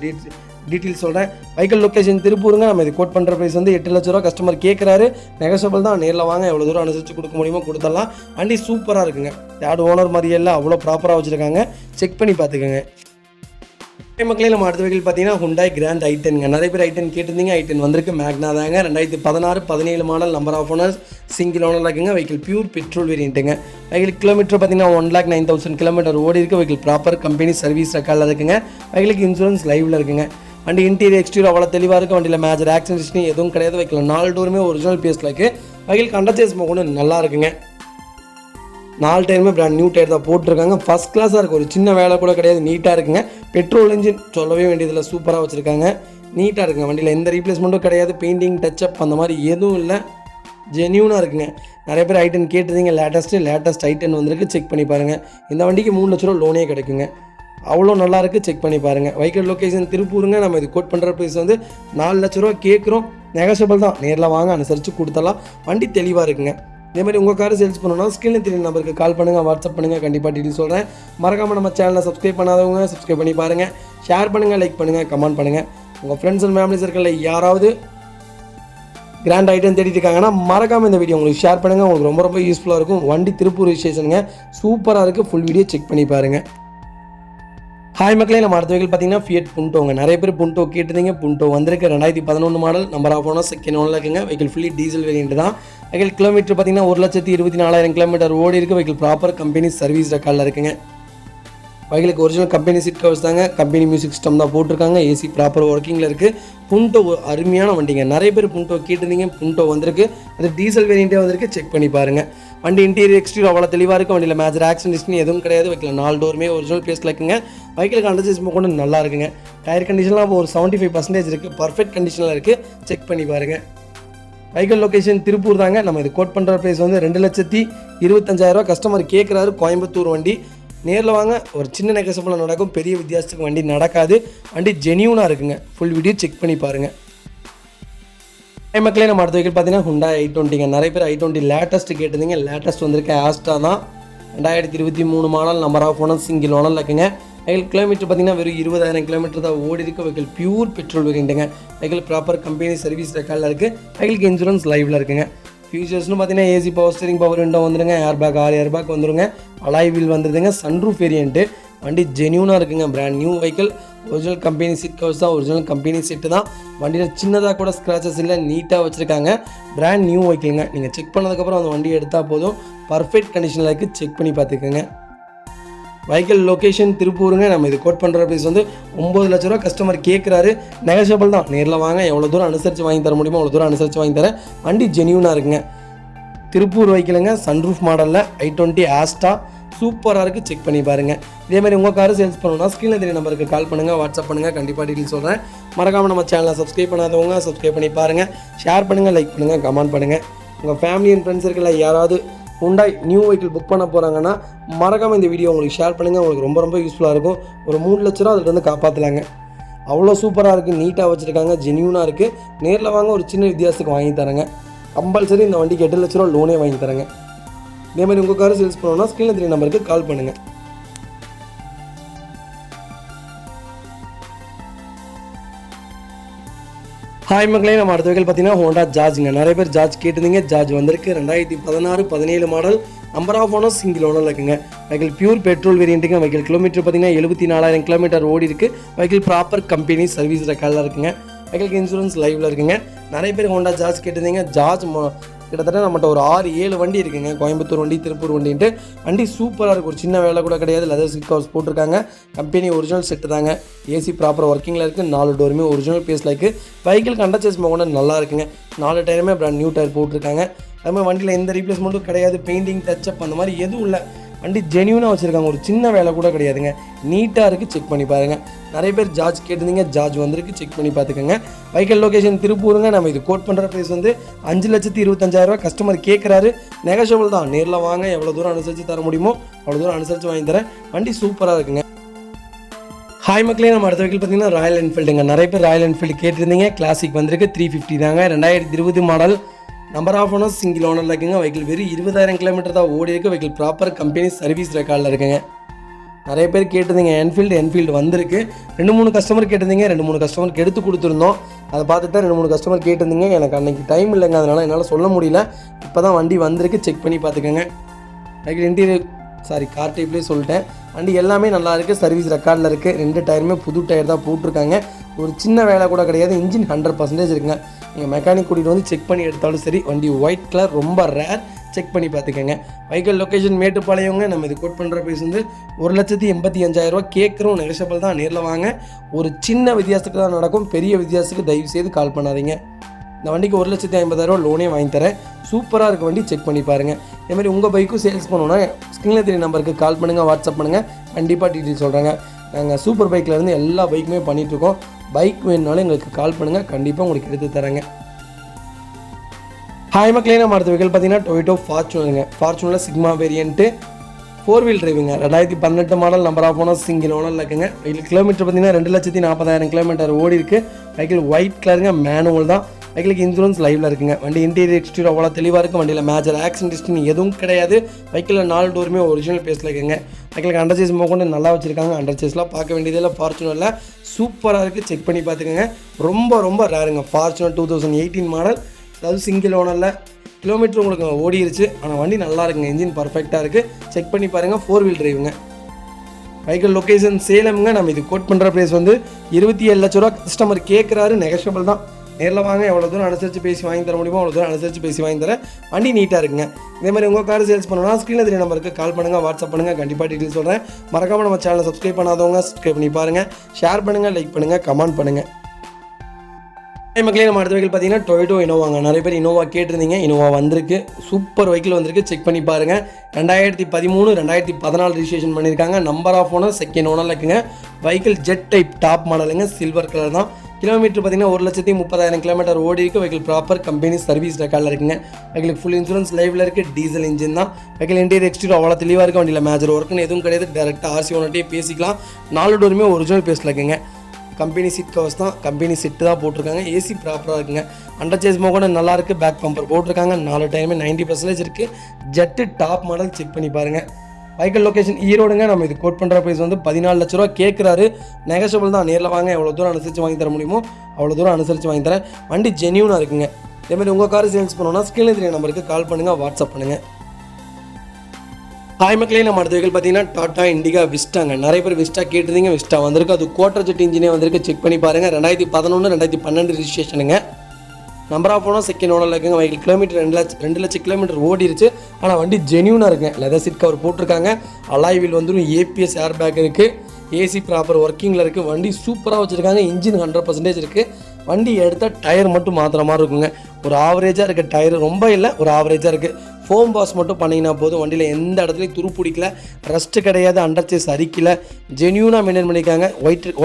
டீட்டெயில்ஸ் சொல்கிறேன். வெஹிக்கல் லொக்கேஷன் திருப்பூருங்க. நம்ம இது கோட் பண்ணுற ப்ரைஸ் வந்து 8 லட்ச ரூபா கஸ்டமர் கேட்குறாரு. நெகஷபிள் தான், நேரில் வாங்க, எவ்வளோ தூரம் அனுசரித்து கொடுக்க முடியுமோ கொடுத்துடலாம். வண்டி சூப்பராக இருக்குங்க. 3rd ஓனர் மாதிரியே இல்லை, அவ்வளோ ப்ராப்பராக வச்சுருக்காங்க. செக் பண்ணி பார்த்துக்கோங்க. மக்களே, நம்ம அடுத்த வெஹிக்கல் பார்த்தீங்கன்னா ஹுண்டாய் கிராண்ட் i10. நிறைய பேர் i10 கேட்டிருந்தீங்க. i10 வந்திருக்கு. மேக்னா தாங்க. 2016-17 model. Number of owner single owner இருக்குங்க. வெஹிக்கல் பியூர் பெட்ரோல் வேரியன்ட்டுங்க. வெஹிக்கல் கிலோமீட்டர் பார்த்தீங்கன்னா 1,09,000 கிலோமீட்டர் ஓடி இருக்குது. வெஹிக்கல் ப்ராப்பர் கம்பெனி சர்வீஸ் ரெக்கார்டில் இருக்குங்க. வெஹிக்கலுக்கு இன்சூரன்ஸ் லைவில் இருக்குங்க. வண்டி இன்டீரியர் எக்ஸ்டீரியர் அவ்வளோ தெளிவாக இருக்குது. வண்டியில் மேஜர் ஆக்சிடென்ட் எதுவும் கிடையாது. வெஹிக்கல் 4 டோருமே ஒரிஜினல் பேஸில் இருக்குது. வெஹிக்கல் கண்டச்சேஸ் கூட நல்லா இருக்குங்க. 4 டயருமே பிராண்ட் நியூ டயர் தான் போட்டிருக்காங்க. ஃபஸ்ட் கிளாஸாக இருக்குது, ஒரு சின்ன வேலை கூட கிடையாது, நீட்டாக இருக்குங்க. பெட்ரோல் இன்ஜின் சொல்லவே வேண்டியதில்லை, சூப்பராக வச்சுருக்காங்க, நீட்டாக இருக்குங்க. வண்டியில் எந்த ரீப்ளேஸ்மெண்ட்டும் கிடையாது, பெயிண்டிங் டச்சப் அந்த மாதிரி எதுவும் இல்லை, ஜென்யூனாக இருக்குங்க. நிறைய பேர் ஐட்டன் கேட்டிருந்தீங்க, லேட்டஸ்ட் ஐட்டன் வந்திருக்கு, செக் பண்ணி பாருங்கள். இந்த வண்டிக்கு 3 லட்ச ரூபா லோனே கிடைக்குங்க, அவ்வளோ நல்லாயிருக்கு, செக் பண்ணி பாருங்கள். வெஹிக்கிள் லொக்கேஷன் திருப்பூருங்க. நம்ம இது கோட் பண்ணுற ப்ரைஸ் வந்து 4 லட்ச ரூபா கேட்குறோம், நெகோஷியபிள் தான், நேரில் வாங்க, அனுசரித்து கொடுத்தலாம். வண்டி தெளிவாக இருக்குங்க. இதேமாதிரி உங்கள் காரை சேல்ஸ் பண்ணணும்னா ஸ்க்ரீனில் தெரிய நம்பருக்கு கால் பண்ணுங்கள், வாட்ஸ்அப் பண்ணுங்கள், கண்டிப்பாக டீட்டெயில் சொல்கிறேன். மறக்காமல் நம்ம சேனலை சப்ஸ்கிரைப் பண்ணாதவங்க சப்ஸ்கிரைப் பண்ணி பாருங்கள், ஷேர் பண்ணுங்கள், லைக் பண்ணுங்கள், கமெண்ட் பண்ணுங்கள். உங்கள் ஃப்ரெண்ட்ஸ் அண்ட் ஃபேமிலி சர்க்கிளில் யாராவது கிராண்ட் ஐட்டம் தேடிட்டு இருக்காங்கன்னா மறக்காமல் இந்த வீடியோ உங்களுக்கு ஷேர் பண்ணுங்கள், உங்களுக்கு ரொம்ப யூஸ்ஃபுல்லாக இருக்கும். வண்டி திருப்பூர் ரிஜிஸ்ட்ரேஷனுங்க, சூப்பராக இருக்குது, ஃபுல் வீடியோ செக் பண்ணி பாருங்கள். ஹாய் மக்களே, நம்ம அடுத்த வெஹிக்கிள் பார்த்தீங்கன்னா ஃபியட் புண்டோங்க. நிறைய பேர் புண்டோ கேட்டிருந்தீங்க, புண்டோ வந்திருக்கு. 2011 model, number of owner, second owner இருக்குங்க. வெஹிக்கிள் ஃபுல்லி டீசல் வேரியன்ட் தான். வெஹிக்கிள் கிலோமீட்டர் பார்த்தீங்கன்னா 1,24,000 கிலோமீட்டர் ஓடி இருக்குது. வெஹிக்கிள் ப்ராப்பர் கம்பெனி சர்வீஸ் ரெக்கார்டில் இருக்குங்க. வெஹிக்கிளுக்கு ஒரிஜினல் கம்பெனி சீட் கவர்ஸ் தாங்க, கம்பெனி மியூசிக் சிஸ்டம் தான் போட்டிருக்காங்க, ஏசி ப்ராப்பர் ஒர்க்கிங்கில் இருக்குது. புண்டோ அருமையான வண்டிங்க. நிறைய பேர் புண்டோ கேட்டிருந்தீங்க, புண்டோ வந்திருக்கு, அது டீசல் வேரியண்ட்டே வந்திருக்கு, செக் பண்ணி பாருங்கள். வண்டி இன்டீரியர் எக்ஸ்டீரியர் அவ்வளோ தெளிவாக இருக்குது. வண்டியில் மேஜர் ஆக்சிடென்ட் ஹிஸ்ட்ரி எதுவும் கிடையாது. வெஹிக்கிள் 4 டோருமே ஒரிஜினல் பிளேஸில் இருக்குங்க. வெஹிக்கிளுக்கு அண்டர்சேஸ்மெண்ட் கொண்டு நல்லா இருக்குங்க. டயர் கண்டிஷன்லாம் ஒரு 75% இருக்குது, பர்ஃபெக்ட் கண்டிஷனில் இருக்குது, செக் பண்ணி பாருங்கள். வெஹிக்கிள் லொக்கேஷன் திருப்பூர் தாங்க. நம்ம இது கோட் பண்ணுற ப்ரைஸ் வந்து 2,25,000 கஸ்டமர் கேட்குறாரு. கோயம்புத்தூர் வண்டி, நேரில் வாங்க, ஒரு சின்ன நெகோஷியபிள் நடக்கும், பெரிய வித்தியாசத்துக்கு வண்டி நடக்காது. வண்டி ஜென்யூனாக இருக்குங்க, ஃபுல் வீடியோ செக் பண்ணி பாருங்கள். மக்களே, நம்ம அடுத்த வெஹிக்கிள் பார்த்தீங்கன்னா Hyundai i20ங்க. நிறைய பேர் i20 லேட்டஸ்ட் கேட்டிருந்தீங்க, லேட்டஸ்ட் வந்திருக்க ஆஸ்டா தான். 2023 model, number of owner, single owner இருக்குங்க. வெஹிக்கிள் கிலோமீட்டர் பார்த்தீங்கன்னா வெறும் 20,000 கிலோமீட்டர் தான் ஓடி இருக்குது. வெஹிக்கிள் பியூர் பெட்ரோல் வேரியண்ட்டுங்க. வெஹிக்கிள் ப்ராப்பர் கம்பெனி சர்வீஸ் ரெக்கார்டில் இருக்குது. வெஹிக்கிளுக்கு இன்சூரன்ஸ் லைவில் இருக்குங்க. ஃபியூச்சர்ஸ்னு பார்த்தீங்கன்னா AC power steering, power window வந்துருங்க, ஏர்பேக் 6 ஏர்பேக் வந்துருங்க, அலாய் வீல் வந்துருதுங்க, சன்ரூஃப் வேரியண்ட்டு. வண்டி ஜென்யூனாக இருக்குங்க, brand new vehicle, original company seat covers தான், ஒரிஜினல் கம்பெனி சீட்டு தான். வண்டியில் சின்னதாக கூட ஸ்க்ராச்சஸ் இல்லை, நீட்டாக வச்சுருக்காங்க, பிராண்ட் நியூ வெஹிக்கிளுங்க. நீங்கள் செக் பண்ணதுக்கப்புறம் அந்த வண்டி எடுத்தால் போதும், பர்ஃபெக்ட் கண்டிஷனில் இருக்குது, செக் பண்ணி பார்த்துக்கோங்க. வெஹிக்கிள் லொக்கேஷன் திருப்பூருங்க. நம்ம இது கோட் பண்ணுற ப்ரைஸ் வந்து 9 லட்ச ரூபா கஸ்டமர் கேட்குறாரு, நெகோஷியபிள் தான், நேரில் வாங்க, எவ்வளோ தூரம் அனுசரித்து வாங்கி தர முடியுமோ அவ்வளோ தூரம் அனுசரித்து வாங்கி தரேன். வண்டி ஜென்யூனாக இருக்குங்க, திருப்பூர் வெஹிக்கிளுங்க, சன்ரூஃப் மாடலில் i20 ஆஸ்டா, சூப்பராக இருக்குது, செக் பண்ணி பாருங்கள். இதேமாதிரி உங்கள் காரை சேல்ஸ் பண்ணணும்னா ஸ்க்ரீனில் தெரிய நம்பருக்கு கால் பண்ணுங்கள், வாட்ஸ்அப் பண்ணுங்கள், கண்டிப்பாக டீட்டெயில் சொல்கிறேன். மறக்காமல் நம்ம சேனலை சப்ஸ்கிரைப் பண்ணாதவங்க சப்ஸ்கிரைப் பண்ணி பாருங்கள், ஷேர் பண்ணுங்கள், லைக் பண்ணுங்கள், கமெண்ட் பண்ணுங்கள். உங்கள் ஃபேமிலி அண்ட் ஃப்ரெண்ட்ஸ் சர்க்கிளில் யாராவது Hyundai நியூ வெஹிக்கிள் புக் பண்ண போகிறாங்கன்னா மறக்காமல் இந்த வீடியோ உங்களுக்கு ஷேர் பண்ணுங்கள், உங்களுக்கு ரொம்ப யூஸ்ஃபுல்லாக இருக்கும். ஒரு 3 லட்ச ரூபா அதில் காப்பாற்றலாங்க, அவ்வளோ சூப்பராக இருக்குது, நீட்டாக வச்சுருக்காங்க, ஜென்யூனாக இருக்குது. நேரில் வாங்க, ஒரு சின்ன வித்தியாசத்துக்கு வாங்கி தரேங்க. கம்பல்சரி இந்த வண்டிக்கு 8 லட்ச ரூபா லோனே வாங்கி தரேங்க. இதேமாதிரி உங்கள் காரை சேல்ஸ் பண்ணணும்னா ஸ்க்ரீனில் தெரிய நம்பருக்கு கால் பண்ணுங்கள். ஹாய் மக்களே, நம்ம அடுத்த வெஹிக்கிள் பார்த்தீங்கன்னா Honda Jazz-ங்க. நிறைய பேர் ஜார்ஜ் கேட்டிருந்தீங்க, ஜார்ஜ் வந்திருக்கு. 2016-17 model, number of owner, single owner இருக்குங்க. வெஹிக்கிள் பியூர் பெட்ரோல் வேரியண்ட்டுங்க. வெஹிக்கிள் கிலோமீட்டர் பார்த்தீங்கன்னா 74,000 கிலோமீட்டர் ஓடி இருக்குது. வெஹிக்கிள் ப்ராப்பர் கம்பெனி சர்வீஸ் ரெக்கார்டில் இருக்குங்க. வெஹிக்கிளுக்கு இன்சூரன்ஸ் லைவில் இருக்குங்க. நிறைய பேர் Honda Jazz கேட்டிருந்தீங்க. ஜார்ஜ் கிட்டத்தட்ட நம்மகிட்ட ஒரு 6-7 வண்டி இருக்குங்க, கோயம்புத்தூர் வண்டி, திருப்பூர் வண்டின்ட்டு. வண்டி சூப்பராக இருக்குது, ஒரு சின்ன வேலை கூட கிடையாது, லெதர் சீட் கவர்ஸ் போட்டிருக்காங்க, கம்பெனி ஒரிஜினல் செட்டு தாங்க, ஏசி ப்ராப்பர் ஒர்க்கிங்கில் இருக்குது, 4 டோருமே ஒரிஜினல் பேஸில் இருக்குது. வெஹிக்கிளுக்கு அண்டர்சேஸ்மெண்ட் கூட நல்லா இருக்குங்க, 4 டயருமே பிராண்ட் நியூ டயர் போட்டிருக்காங்க. அதுமாதிரி வண்டியில் எந்த ரீப்ளேஸ்மெண்ட்டும் கிடையாது, பெயிண்டிங் டச்சப் அந்த மாதிரி எதுவும் இல்லை. வண்டி ஜென்யூனாக வச்சுருக்காங்க, ஒரு சின்ன வேலை கூட கிடையாதுங்க, நீட்டாக இருக்குது, செக் பண்ணி பாருங்கள். நிறைய பேர் ஜார்ஜ் கேட்டிருந்தீங்க, ஜார்ஜ் வந்திருக்கு, செக் பண்ணி பார்த்துக்கோங்க. வெஹிக்கிள் லொக்கேஷன் திருப்பூருங்க. நம்ம இது கோட் பண்ணுற ப்ரைஸ் வந்து 5,25,000 கஸ்டமர் கேட்குறாரு, நெகோஷியபிள் தான், நேரில் வாங்க, எவ்வளோ தூரம் அனுசரித்து தர முடியுமோ அவ்வளோ தூரம் அனுசரித்து வாங்கி தரேன். வண்டி சூப்பராக இருக்குங்க. ஹாய் மக்களே, நம்ம அடுத்த வெஹிக்கிள் பார்த்தீங்கன்னா ராயல் என்ஃபீல்டுங்க. நிறைய பேர் ராயல் என்ஃபீல்டு கேட்டிருந்தீங்க, கிளாசிக் வந்திருக்கு, 350 தாங்க, 2020 model, number of owner, single owner இருக்குங்க. வெஹிக்கிள் வெறும் 20,000 கிலோமீட்டர் தான் ஓடி இருக்குது. வெஹிக்கிள் ப்ராப்பர் கம்பெனி சர்வீஸ் ரெக்கார்டில் இருக்குங்க. நிறைய பேர் கேட்டிருந்தீங்க, என்ஃபீல்டு வந்திருக்கு. 2-3 கஸ்டமர் கேட்டிருந்தீங்க, 2-3 கஸ்டமருக்கு எடுத்து கொடுத்துருந்தோம். அதை பார்த்துட்டு தான் 2-3 கஸ்டமர் கேட்டிருந்தீங்க. எனக்கு அன்றைக்கி டைம் இல்லைங்க, அதனால் என்னால் சொல்ல முடியல. இப்போ தான் வண்டி வந்திருக்கு, செக் பண்ணி பார்த்துக்கோங்க. வெஹிக்கிள் இன்டீரியர் கார் டைப்லேயே சொல்லிட்டேன். வண்டி எல்லாமே நல்லா இருக்குது, சர்வீஸ் ரெக்கார்டில் இருக்குது. 2 டயருமே புது டயர் தான் போட்டிருக்காங்க, ஒரு சின்ன வேலை கூட கிடையாது. இன்ஜின் 100% இருக்குங்க. நீங்கள் மெக்கானிக் கூட்டிகிட்டு வந்து செக் பண்ணி எடுத்தாலும் சரி. வண்டி ஒயிட் கலர், ரொம்ப ரேர், செக் பண்ணி பார்த்துக்கோங்க. வெஹிக்கிள் லொக்கேஷன் மேட்டுப்பாளையங்க. நம்ம இது கோட் பண்ணுற ப்ரைஸ் வந்து 1,85,000 கேட்குறோம், நெகோஷியபிள் தான், நேரில் வாங்க, ஒரு சின்ன வித்தியாசத்துக்கு தான் நடக்கும், பெரிய வித்தியாசத்துக்கு தயவு செய்து கால் பண்ணாதீங்க. இந்த வண்டிக்கு 1,50,000 லோனே வாங்கி தரேன். சூப்பராக இருக்க வண்டி, செக் பண்ணி பாருங்கள். இதேமாதிரி உங்கள் பைக்கும் சேல்ஸ் பண்ணணுன்னா ஸ்க்ரீனில் தெரிய நம்பருக்கு கால் பண்ணுங்கள், வாட்ஸ்அப் பண்ணுங்கள், கண்டிப்பாக டீட்டெயில் சொல்கிறாங்க. நாங்கள் சூப்பர் பைக்கிலேருந்து எல்லா பைக்குமே பண்ணிகிட்ருக்கோம். பைக் வேணுனாலும் எங்களுக்கு கால் பண்ணுங்கள், கண்டிப்பாக உங்களுக்கு எடுத்து தரேங்க. ஹாய் மக்களே, நம்ம அடுத்த வெஹிக்கிள் பார்த்தீங்கன்னா டொயோட்டோ ஃபார்ச்சுனருங்க. ஃபார்ச்சுனரில் சிக்மா வேரியன்ட்டு 4 வீல் டிரைவுங்க. 2018 model, number of owner, single ஓனரில் இருக்குங்க. வெஹிக்கிள் கிலோமீட்டர் பார்த்தீங்கன்னா 2,40,000 கிலோமீட்டர் ஓடி இருக்குது. வெஹிக்கிள் ஒயிட் கலருங்க, மேனுவல் தான். வெஹிக்கிளுக்கு இன்சூரன்ஸ் லைவில் இருக்குங்க. வண்டி இன்டீரியர் எக்ஸ்டீரியர் அவ்வளோ தெளிவாக இருக்குது. வண்டியில் மேஜர் ஆக்சிடென்ட் ஹிஸ்ட்ரி எதுவும் கிடையாது. வெஹிக்கிளில் 4 டோருமே ஒரிஜினல் பேஸில் இருக்குங்க. வெஹிக்கிளுக்கு அண்டர் சேஸ் கொண்டு நல்லா வச்சுருக்காங்க. அண்டர் சேஸ்லாம் பார்க்க வேண்டியதில் ஃபார்ச்சுனரில் சூப்பராக இருக்குது, செக் பண்ணி பார்த்துக்கோங்க. ரொம்ப ரொம்ப ரேருங்க. ஃபார்ச்சுனர் 2018 மாடல், அதாவது சிங்கிள் ஓனரில். கிலோமீட்டர் உங்களுக்கு ஓடிடுச்சு, ஆனால் வண்டி நல்லா இருக்குங்க. இன்ஜின் பர்ஃபெக்டாக இருக்குது, செக் பண்ணி பாருங்கள். 4 வீல் டிரைவுங்க. வெஹிக்கிள் லொக்கேஷன் சேலமுங்க. நம்ம இது கோட் பண்ணுற ப்ரைஸ் வந்து 27 லட்ச ரூபா. கஸ்டமர் கேட்குறாரு, நெகஷியபிள் தான். நேரில் வாங்க, எவ்வளோ தூரம் அனுசரித்து பேசி வாங்கி தர முடியுமோ அவ்வளோ தூரம் அனுசரித்து பேசி வாங்கி தரேன். வண்டி நீட்டாக இருக்குங்க. இதேமாதிரி உங்கள் கார் சேல்ஸ் பண்ணணும்னா ஸ்க்ரீனில் தெரிய நம்பருக்கு கால் பண்ணுங்கள், வாட்ஸ்அப் பண்ணுங்கள், கண்டிப்பாக டீட்டெயில் சொல்கிறேன். மறக்காமல் நம்ம சேனலை சப்ஸ்கிரைப் பண்ணாதவங்க சப்ஸ்கிரைப் பண்ணி பாருங்கள், ஷேர் பண்ணுங்கள், லைக் பண்ணுங்கள், கமெண்ட் பண்ணுங்கள். மக்களே, நம்ம அடுத்த வெஹிக்கிள் பார்த்தீங்கன்னா டொயோட்டோ இனோவாங்க. நிறைய பேர் இனோவா கேட்டிருந்தீங்க. இனோவா வந்திருக்கு, சூப்பர் வெஹிக்கிள் வந்திருக்கு, செக் பண்ணி பாருங்கள். 2013 2014 ரிஜிஸ்ட்ரேஷன் பண்ணியிருக்காங்க. நம்பர் ஆஃப் ஓனர், செகண்ட் ஓனரில் இருக்குங்க. வெஹிக்கிள் ஜெட் டைப் டாப் மாடலுங்க, சில்வர் கலர் தான். கிலோமீட்டர் பார்த்தீங்கன்னா 1,30,000 கிலோமீட்டர் ஓடி இருக்குது. வெஹிக்கிள் ப்ராப்பர் கம்பெனி சர்வீஸ் ரெக்கார்டில் இருக்குங்க. வெஹிக்கிள் ஃபுல் இன்சூரன்ஸ் லைவில் இருக்குது. டீசல் இன்ஜின் தான். வெஹிக்கிள் இன்டீரியர் எக்ஸ்டீரியர் அவ்வளோ தெளிவாக இருக்குது. வண்டியில் மேஜர் ஒர்க்குன்னு எதுவும் கிடையாது. டேரெக்டாக ஆர்சி ஓனர்ட்டே பேசிக்கலாம். 4 டோருமே ஒரிஜினல் பேஸில் இருக்குங்க. கம்பெனி சீட் கவர்ஸ் தான், கம்பெனி செட்டு தான் போட்டிருக்காங்க. ஏசி ப்ராப்பராக இருக்குங்க. அண்டர் சேஸ் கூட நல்லா இருக்குது. பேக் பம்பர் போட்டிருக்காங்க. 4 டைமே 90% இருக்குது. ஜெட்டு டாப் மாடல், செக் பண்ணி பாருங்கள். வெஹிக்கிள் லொக்கேஷன் ஈரோடுங்க. நம்ம இது கோட் பண்ணுற ப்ரைஸ் வந்து 14 லட்ச ரூபா கேட்குறாரு. நெகஷியபிள் தான். நேரில் வாங்க, எவ்வளோ தூரம் அனுசரித்து வாங்கி தர முடியுமோ அவ்வளோ தூரம் அனுசரித்து வாங்கி தரேன். வண்டி ஜென்யூனாக இருக்குங்க. இதேமாதிரி உங்கள் கார் சேல்ஸ் பண்ணணும்னா ஸ்க்ரீனில் தெரிய நம்பருக்கு கால் பண்ணுங்கள், வாட்ஸ்அப் பண்ணுங்கள். ஹாய் மக்களே, நம்ம அடுத்த வெஹிக்கிள் பார்த்தீங்கன்னா டாடா இண்டிகா விஸ்டாங்க. நிறைய பேர் விஸ்டா கேட்டிருந்தீங்க. விஸ்டா வந்திருக்கு. அது குவார்டர் ஜெட் இன்ஜினே வந்திருக்கு, செக் பண்ணி பாருங்கள். 2011 2012 ரிஜிஸ்ட்ரேஷனுங்க. நம்பர் ஆஃப் ஓனர், செகண்ட் ஓனரில் இருக்குங்க. வெஹிக்கிள் கிலோமீட்டர் 2 லட்சம் கிலோமீட்டர் ஓடிருச்சு. ஆனால் வண்டி ஜென்யூனாக இருக்குங்க. லெதர் சீட் கவர் போட்டிருக்காங்க. அலாய் வீல் வந்துடும். ஏபிஎஸ் ஏர் பேக் இருக்குது. ஏசி ப்ராப்பர் ஒர்க்கிங்கில் இருக்குது. வண்டி சூப்பராக வச்சுருக்காங்க. இன்ஜின் 100% இருக்குது. வண்டி எடுத்தால் டயர் மட்டும் மாற்றுற மாதிரி இருக்குங்க. ஒரு ஆவரேஜாக இருக்குது டயர், ரொம்ப இல்லை, ஒரு ஆவரேஜாக இருக்குது. ஃபோம் வாஷ் மட்டும் பண்ணிங்கன்னா போதும். வண்டியில் எந்த இடத்துலையும் துரு பிடிக்கல, ரஸ்ட்டு கிடையாது, அண்டர் சேஸ் அரிக்கல, ஜென்யூனாக மெயின்டைன் பண்ணியிருக்காங்க.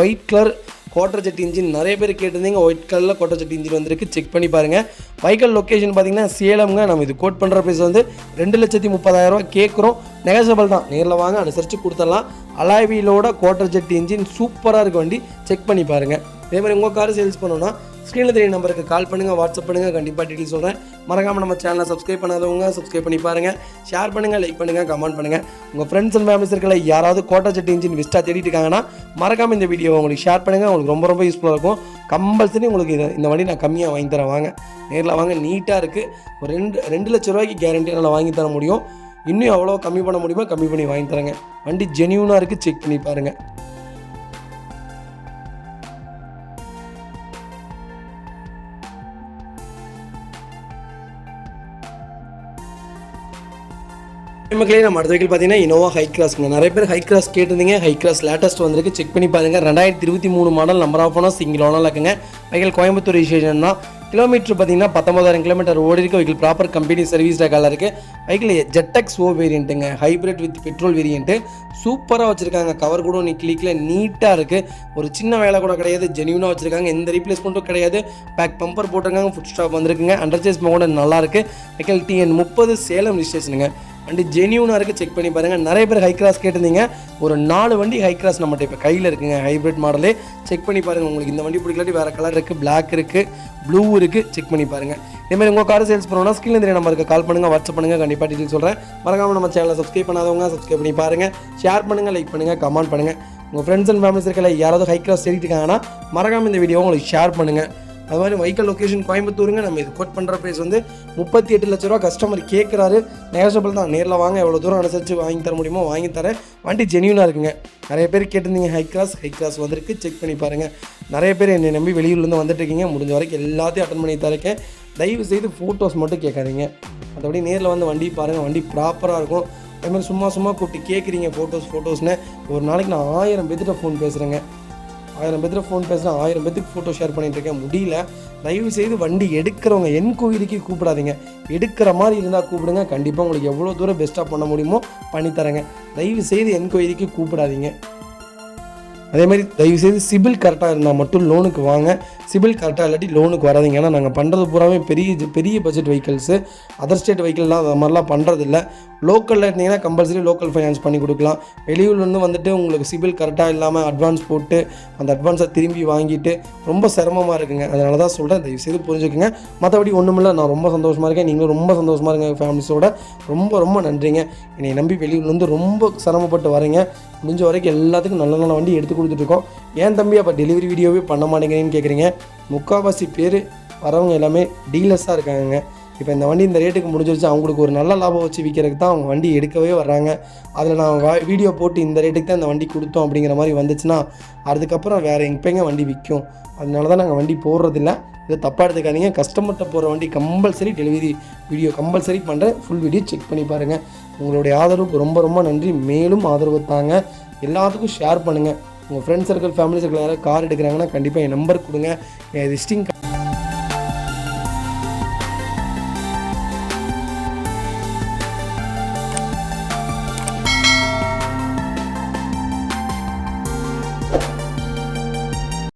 White colour Quadrajet engine. நிறைய பேர் கேட்டிருந்தீங்க. ஒயிட் கலரில் குவார்டர் ஜெட் இன்ஜின் வந்திருக்கு, செக் பண்ணி பாருங்கள். வெஹிக்கிள் லொக்கேஷன் பார்த்தீங்கன்னா சேலம்ங்க. நம்ம இது கோட் பண்ணுற ப்ரைஸ் வந்து 2,30,000 கேட்குறோம். நெகஷியபிள் தான். நேரில் வாங்க, அனுசரித்து கொடுத்துடலாம். அலாய் வீலோட குவார்டர் ஜெட் இன்ஜின் சூப்பராக இருக்குது. வண்டி செக் பண்ணி பாருங்கள். இதேமாதிரி உங்கள் கார் சேல்ஸ் பண்ணணும்னா ஸ்க்ரீனில் தெரிய நம்பருக்கு கால் பண்ணுங்கள், வாட்ஸ்அப் பண்ணுங்கள், கண்டிப்பாக டீட்டெயில் சொல்கிறேன். மறக்காமல் நம்ம சேனலை சப்ஸ்கிரைப் பண்ணாதவங்க சப்ஸ்கிரைப் பண்ணி பாருங்கள், ஷேர் பண்ணுங்கள், லைக் பண்ணுங்கள், கமெண்ட் பண்ணுங்கள். உங்கள் ஃப்ரெண்ட்ஸ் அண்ட் ஃபேமிலி சர்க்கிள் யாராவது குவார்டர் ஜெட் இன்ஜின் விஸ்டா தேடிட்டு இருக்காங்கன்னா மறக்காமல் இந்த வீடியோவை உங்களுக்கு ஷேர் பண்ணுங்கள். உங்களுக்கு ரொம்ப ரொம்ப யூஸ்ஃபுல்லாக இருக்கும். கம்பல்சரி உங்களுக்கு இந்த வண்டி நான் கம்மியாக வாங்கி தரேன். வாங்க, நேரில் வாங்க. நீட்டாக இருக்குது. ஒரு 2 லட்ச ரூபாய்க்கு கேரண்டி என்னால் வாங்கி தர முடியும். இன்னும் எவ்வளோ கம்மி பண்ண முடியுமோ கம்மி பண்ணி வாங்கி தரேங்க. வண்டி ஜென்யூனாக இருக்குது, செக் பண்ணி பாருங்கள். மக்களே, நம்ம அடுத்த வெஹிக்கிள் பார்த்தீங்கன்னா இனோவா ஹை கிராஸ்ங்க. நிறைய பேர் ஹை கிராஸ் கேட்டிருந்தீங்க. ஹை கிராஸ் லேட்டஸ்ட் வந்திருக்கு, செக் பண்ணி பாருங்கள். 2023 model, number of owner, single ஓனரில் இருக்குங்க. வெஹிக்கிள் கோயம்புத்தூர் ரிஜிஸ்ட்ரேஷன் தான். கிலோமீட்டர் பார்த்தீங்கன்னா 19,000 கிலோமீட்டர் ஓடி இருக்குது. வெஹிக்கிள் ப்ராப்பர் கம்பெனி சர்வீஸ் ரெக்கார்டில் இருக்குது. வெஹிக்கிள் ஜெட்டெக்ஸ் வேரியண்ட்டுங்க, ஹைப்ரிட் வித் பெட்ரோல் வேரியண்ட்டு. சூப்பராக வச்சுருக்காங்க. கவர் கூட கிளிக்கில் நீட்டாக இருக்குது. ஒரு சின்ன வேலை கூட கிடையாது. ஜென்யூனாக வச்சுருக்காங்க. எந்த ரீப்ளேஸ்மெண்ட்டும் கிடையாது. பேக் பம்பர் போட்டிருக்காங்க. ஃபுட் ஸ்டாப் வந்திருக்குங்க. அண்டர் சேஸ் கூட நல்லாயிருக்கு. வெஹிக்கிள் TN30 சேலம் ரிஜிஸ்ட்ரேஷனுங்க. வண்டி ஜென்யூனாக இருக்குது, செக் பண்ணி பாருங்கள். நிறைய பேர் ஹை கிராஸ் கேட்டிருந்தீங்க. ஒரு 4 வண்டி ஹை கிராஸ் நம்மகிட்ட இப்போ கையில் இருக்குங்க. ஹைப்ரிட் மாடலே, செக் பண்ணி பாருங்கள். உங்களுக்கு இந்த வண்டி பிடிக்கலாட்டி வேறு கலர் இருக்குது, பிளாக் இருக்குது, ப்ளூ இருக்குது, செக் பண்ணி பாருங்கள். இதேமாதிரி உங்கள் கார் சேல்ஸ் பண்ணணும்னா ஸ்க்ரீனில் தெரிய நம்பருக்கு கால் பண்ணுங்கள், வாட்ஸ்அப் பண்ணுங்கள், கண்டிப்பாக டீட்டெயில் சொல்கிறேன். மறக்காமல் நம்ம சேனலை சப்ஸ்கிரைப் பண்ணாதவங்க சப்ஸ்கிரைப் பண்ணி பாருங்கள், ஷேர் பண்ணுங்கள், லைக் பண்ணுங்கள், கமெண்ட் பண்ணுங்கள். உங்கள் ஃப்ரெண்ட்ஸ் அண்ட் ஃபேமிலி சர்க்கிள் யாராவது ஹை கிராஸ் தேடிட்டு இருக்காங்கன்னா மறக்காமல் இந்த வீடியோ உங்களுக்கு ஷேர் பண்ணுங்கள். அது மாதிரி வெஹிக்கிள் லொக்கேஷன் கோயம்புத்தூருங்க. நம்ம இது கோட் பண்ணுற ப்ரைஸ் வந்து 38 லட்ச ரூபா. கஸ்டமர் கேட்குறாரு. நெகஷியபிள் தான். நேரில் வாங்க, எவ்வளோ தூரம் அனுசரித்து வாங்கி தர முடியுமோ வாங்கி தரேன். வண்டி ஜென்யூனாக இருக்குங்க. நிறைய பேர் கேட்டிருந்தீங்க. ஹை கிராஸ் வந்திருக்கு, செக் பண்ணி பாருங்கள். நிறைய பேர் என்னை நம்பி வெளியூர்லேருந்து வந்துட்டு இருக்கீங்க. முடிஞ்ச வரைக்கும் எல்லாத்தையும் அட்டன் பண்ணி தரேன். தயவு செய்து ஃபோட்டோஸ் மட்டும் கேட்காதீங்க. மற்றபடி நேரில் வந்து வண்டி பாருங்கள். வண்டி ப்ராப்பராக இருக்கும். அதுமாதிரி சும்மா கூப்பிட்டு கேட்குறீங்க ஃபோட்டோஸ்னு. ஒரு நாளைக்கு நான் 1000 பேர்கிட்ட ஃபோன் பேசுகிறேங்க. 1000 பேர்த்துல ஃபோன் பேசுகிறேன், 1000 பேர்த்துக்கு ஃபோட்டோ ஷேர் பண்ணிகிட்ருக்கேன், முடியல. தயவு செய்து வண்டி எடுக்கிறவங்க என்கொயரிக்கு கூப்பிடாதீங்க. எடுக்கிற மாதிரி இருந்தால் கூப்பிடுங்க. கண்டிப்பாக உங்களுக்கு எவ்வளோ தூரம் பெஸ்ட்டாக பண்ண முடியுமோ பண்ணித்தரேங்க. தயவு செய்து என்கொயரிக்கு கூப்பிடாதீங்க. அதேமாதிரி தயவுசெய்து சிபில் கரெக்டாக இருந்தால் மட்டும் லோனுக்கு வாங்க. சிபில் கரெக்டாக இல்லாட்டி லோனுக்கு வராதிங்க. ஏன்னா நாங்கள் பண்ணுறது பூராவே பெரிய பட்ஜெட் வெஹிக்கிள்ஸு. அதர் ஸ்டேட் வெஹிக்கிள்லாம் அது மாதிரிலாம் பண்ணுறதில்ல. லோக்கலில் இருந்தீங்கன்னா கம்பல்சரி லோக்கல் ஃபைனான்ஸ் பண்ணி கொடுக்கலாம். வெளியூர்லேருந்து வந்துட்டு உங்களுக்கு சிபில் கரெக்டாக இல்லாமல் அட்வான்ஸ் போட்டு அந்த அட்வான்ஸை திரும்பி வாங்கிட்டு ரொம்ப சிரமமாக இருக்குங்க. அதனால தான் சொல்கிறேன், தயவுசெய்து புரிஞ்சுக்குங்க. மற்றபடி ஒன்றுமில்ல, நான் ரொம்ப சந்தோஷமாக இருக்கேன். நீங்களும் ரொம்ப சந்தோஷமாக இருங்க ஃபேமிலிஸோட. ரொம்ப நன்றிங்க. என்னை நம்பி வெளியூர்லேருந்து ரொம்ப சிரமப்பட்டு வரீங்க. முடிஞ்ச வரைக்கும் எல்லாத்துக்கும் நல்ல நல்ல வண்டி எடுத்து கொடுத்துட்ருக்கோம். ஏன் தம்பி அப்போ டெலிவரி வீடியோவே பண்ண மாட்டேங்கிறீங்கன்னு கேட்குறீங்க. முக்கால்வாசி பேர் வரவங்க எல்லாமே டீலர்ஸாக இருக்காங்க. இப்போ இந்த வண்டி இந்த ரேட்டுக்கு முடிஞ்சிருச்சு, அவங்களுக்கு ஒரு நல்ல லாபம் வச்சு விற்கிறதுக்கு தான் அவங்க வண்டி எடுக்கவே வர்றாங்க. அதில் நான் வீடியோ போட்டு இந்த ரேட்டுக்கு தான் இந்த வண்டி கொடுத்தோம் அப்படிங்கிற மாதிரி வந்துச்சுன்னா அதுக்கப்புறம் வேறு எங்கேங்க வண்டி விற்கும். அதனால தான் நாங்கள் வண்டி போடுறதில்ல. இதை தப்பாக எடுத்துக்காதீங்க. கஸ்டமர்கிட்ட போகிற வண்டி கம்பல்சரி டெலிவரி வீடியோ கம்பல்சரி பண்ணுறேன். ஃபுல் வீடியோ செக் பண்ணி பாருங்கள். உங்களுடைய ஆதரவுக்கு ரொம்ப நன்றி. மேலும் ஆதரவு தாங்க. எல்லாத்துக்கும் ஷேர் பண்ணுங்கள். உங்கள் ஃப்ரெண்ட்ஸ் சர்க்கிள், ஃபேமிலி சர்க்கிள் யாராவது கார் எடுக்கிறாங்கன்னா கண்டிப்பாக என் நம்பர் கொடுங்க. என் விசிட்டிங்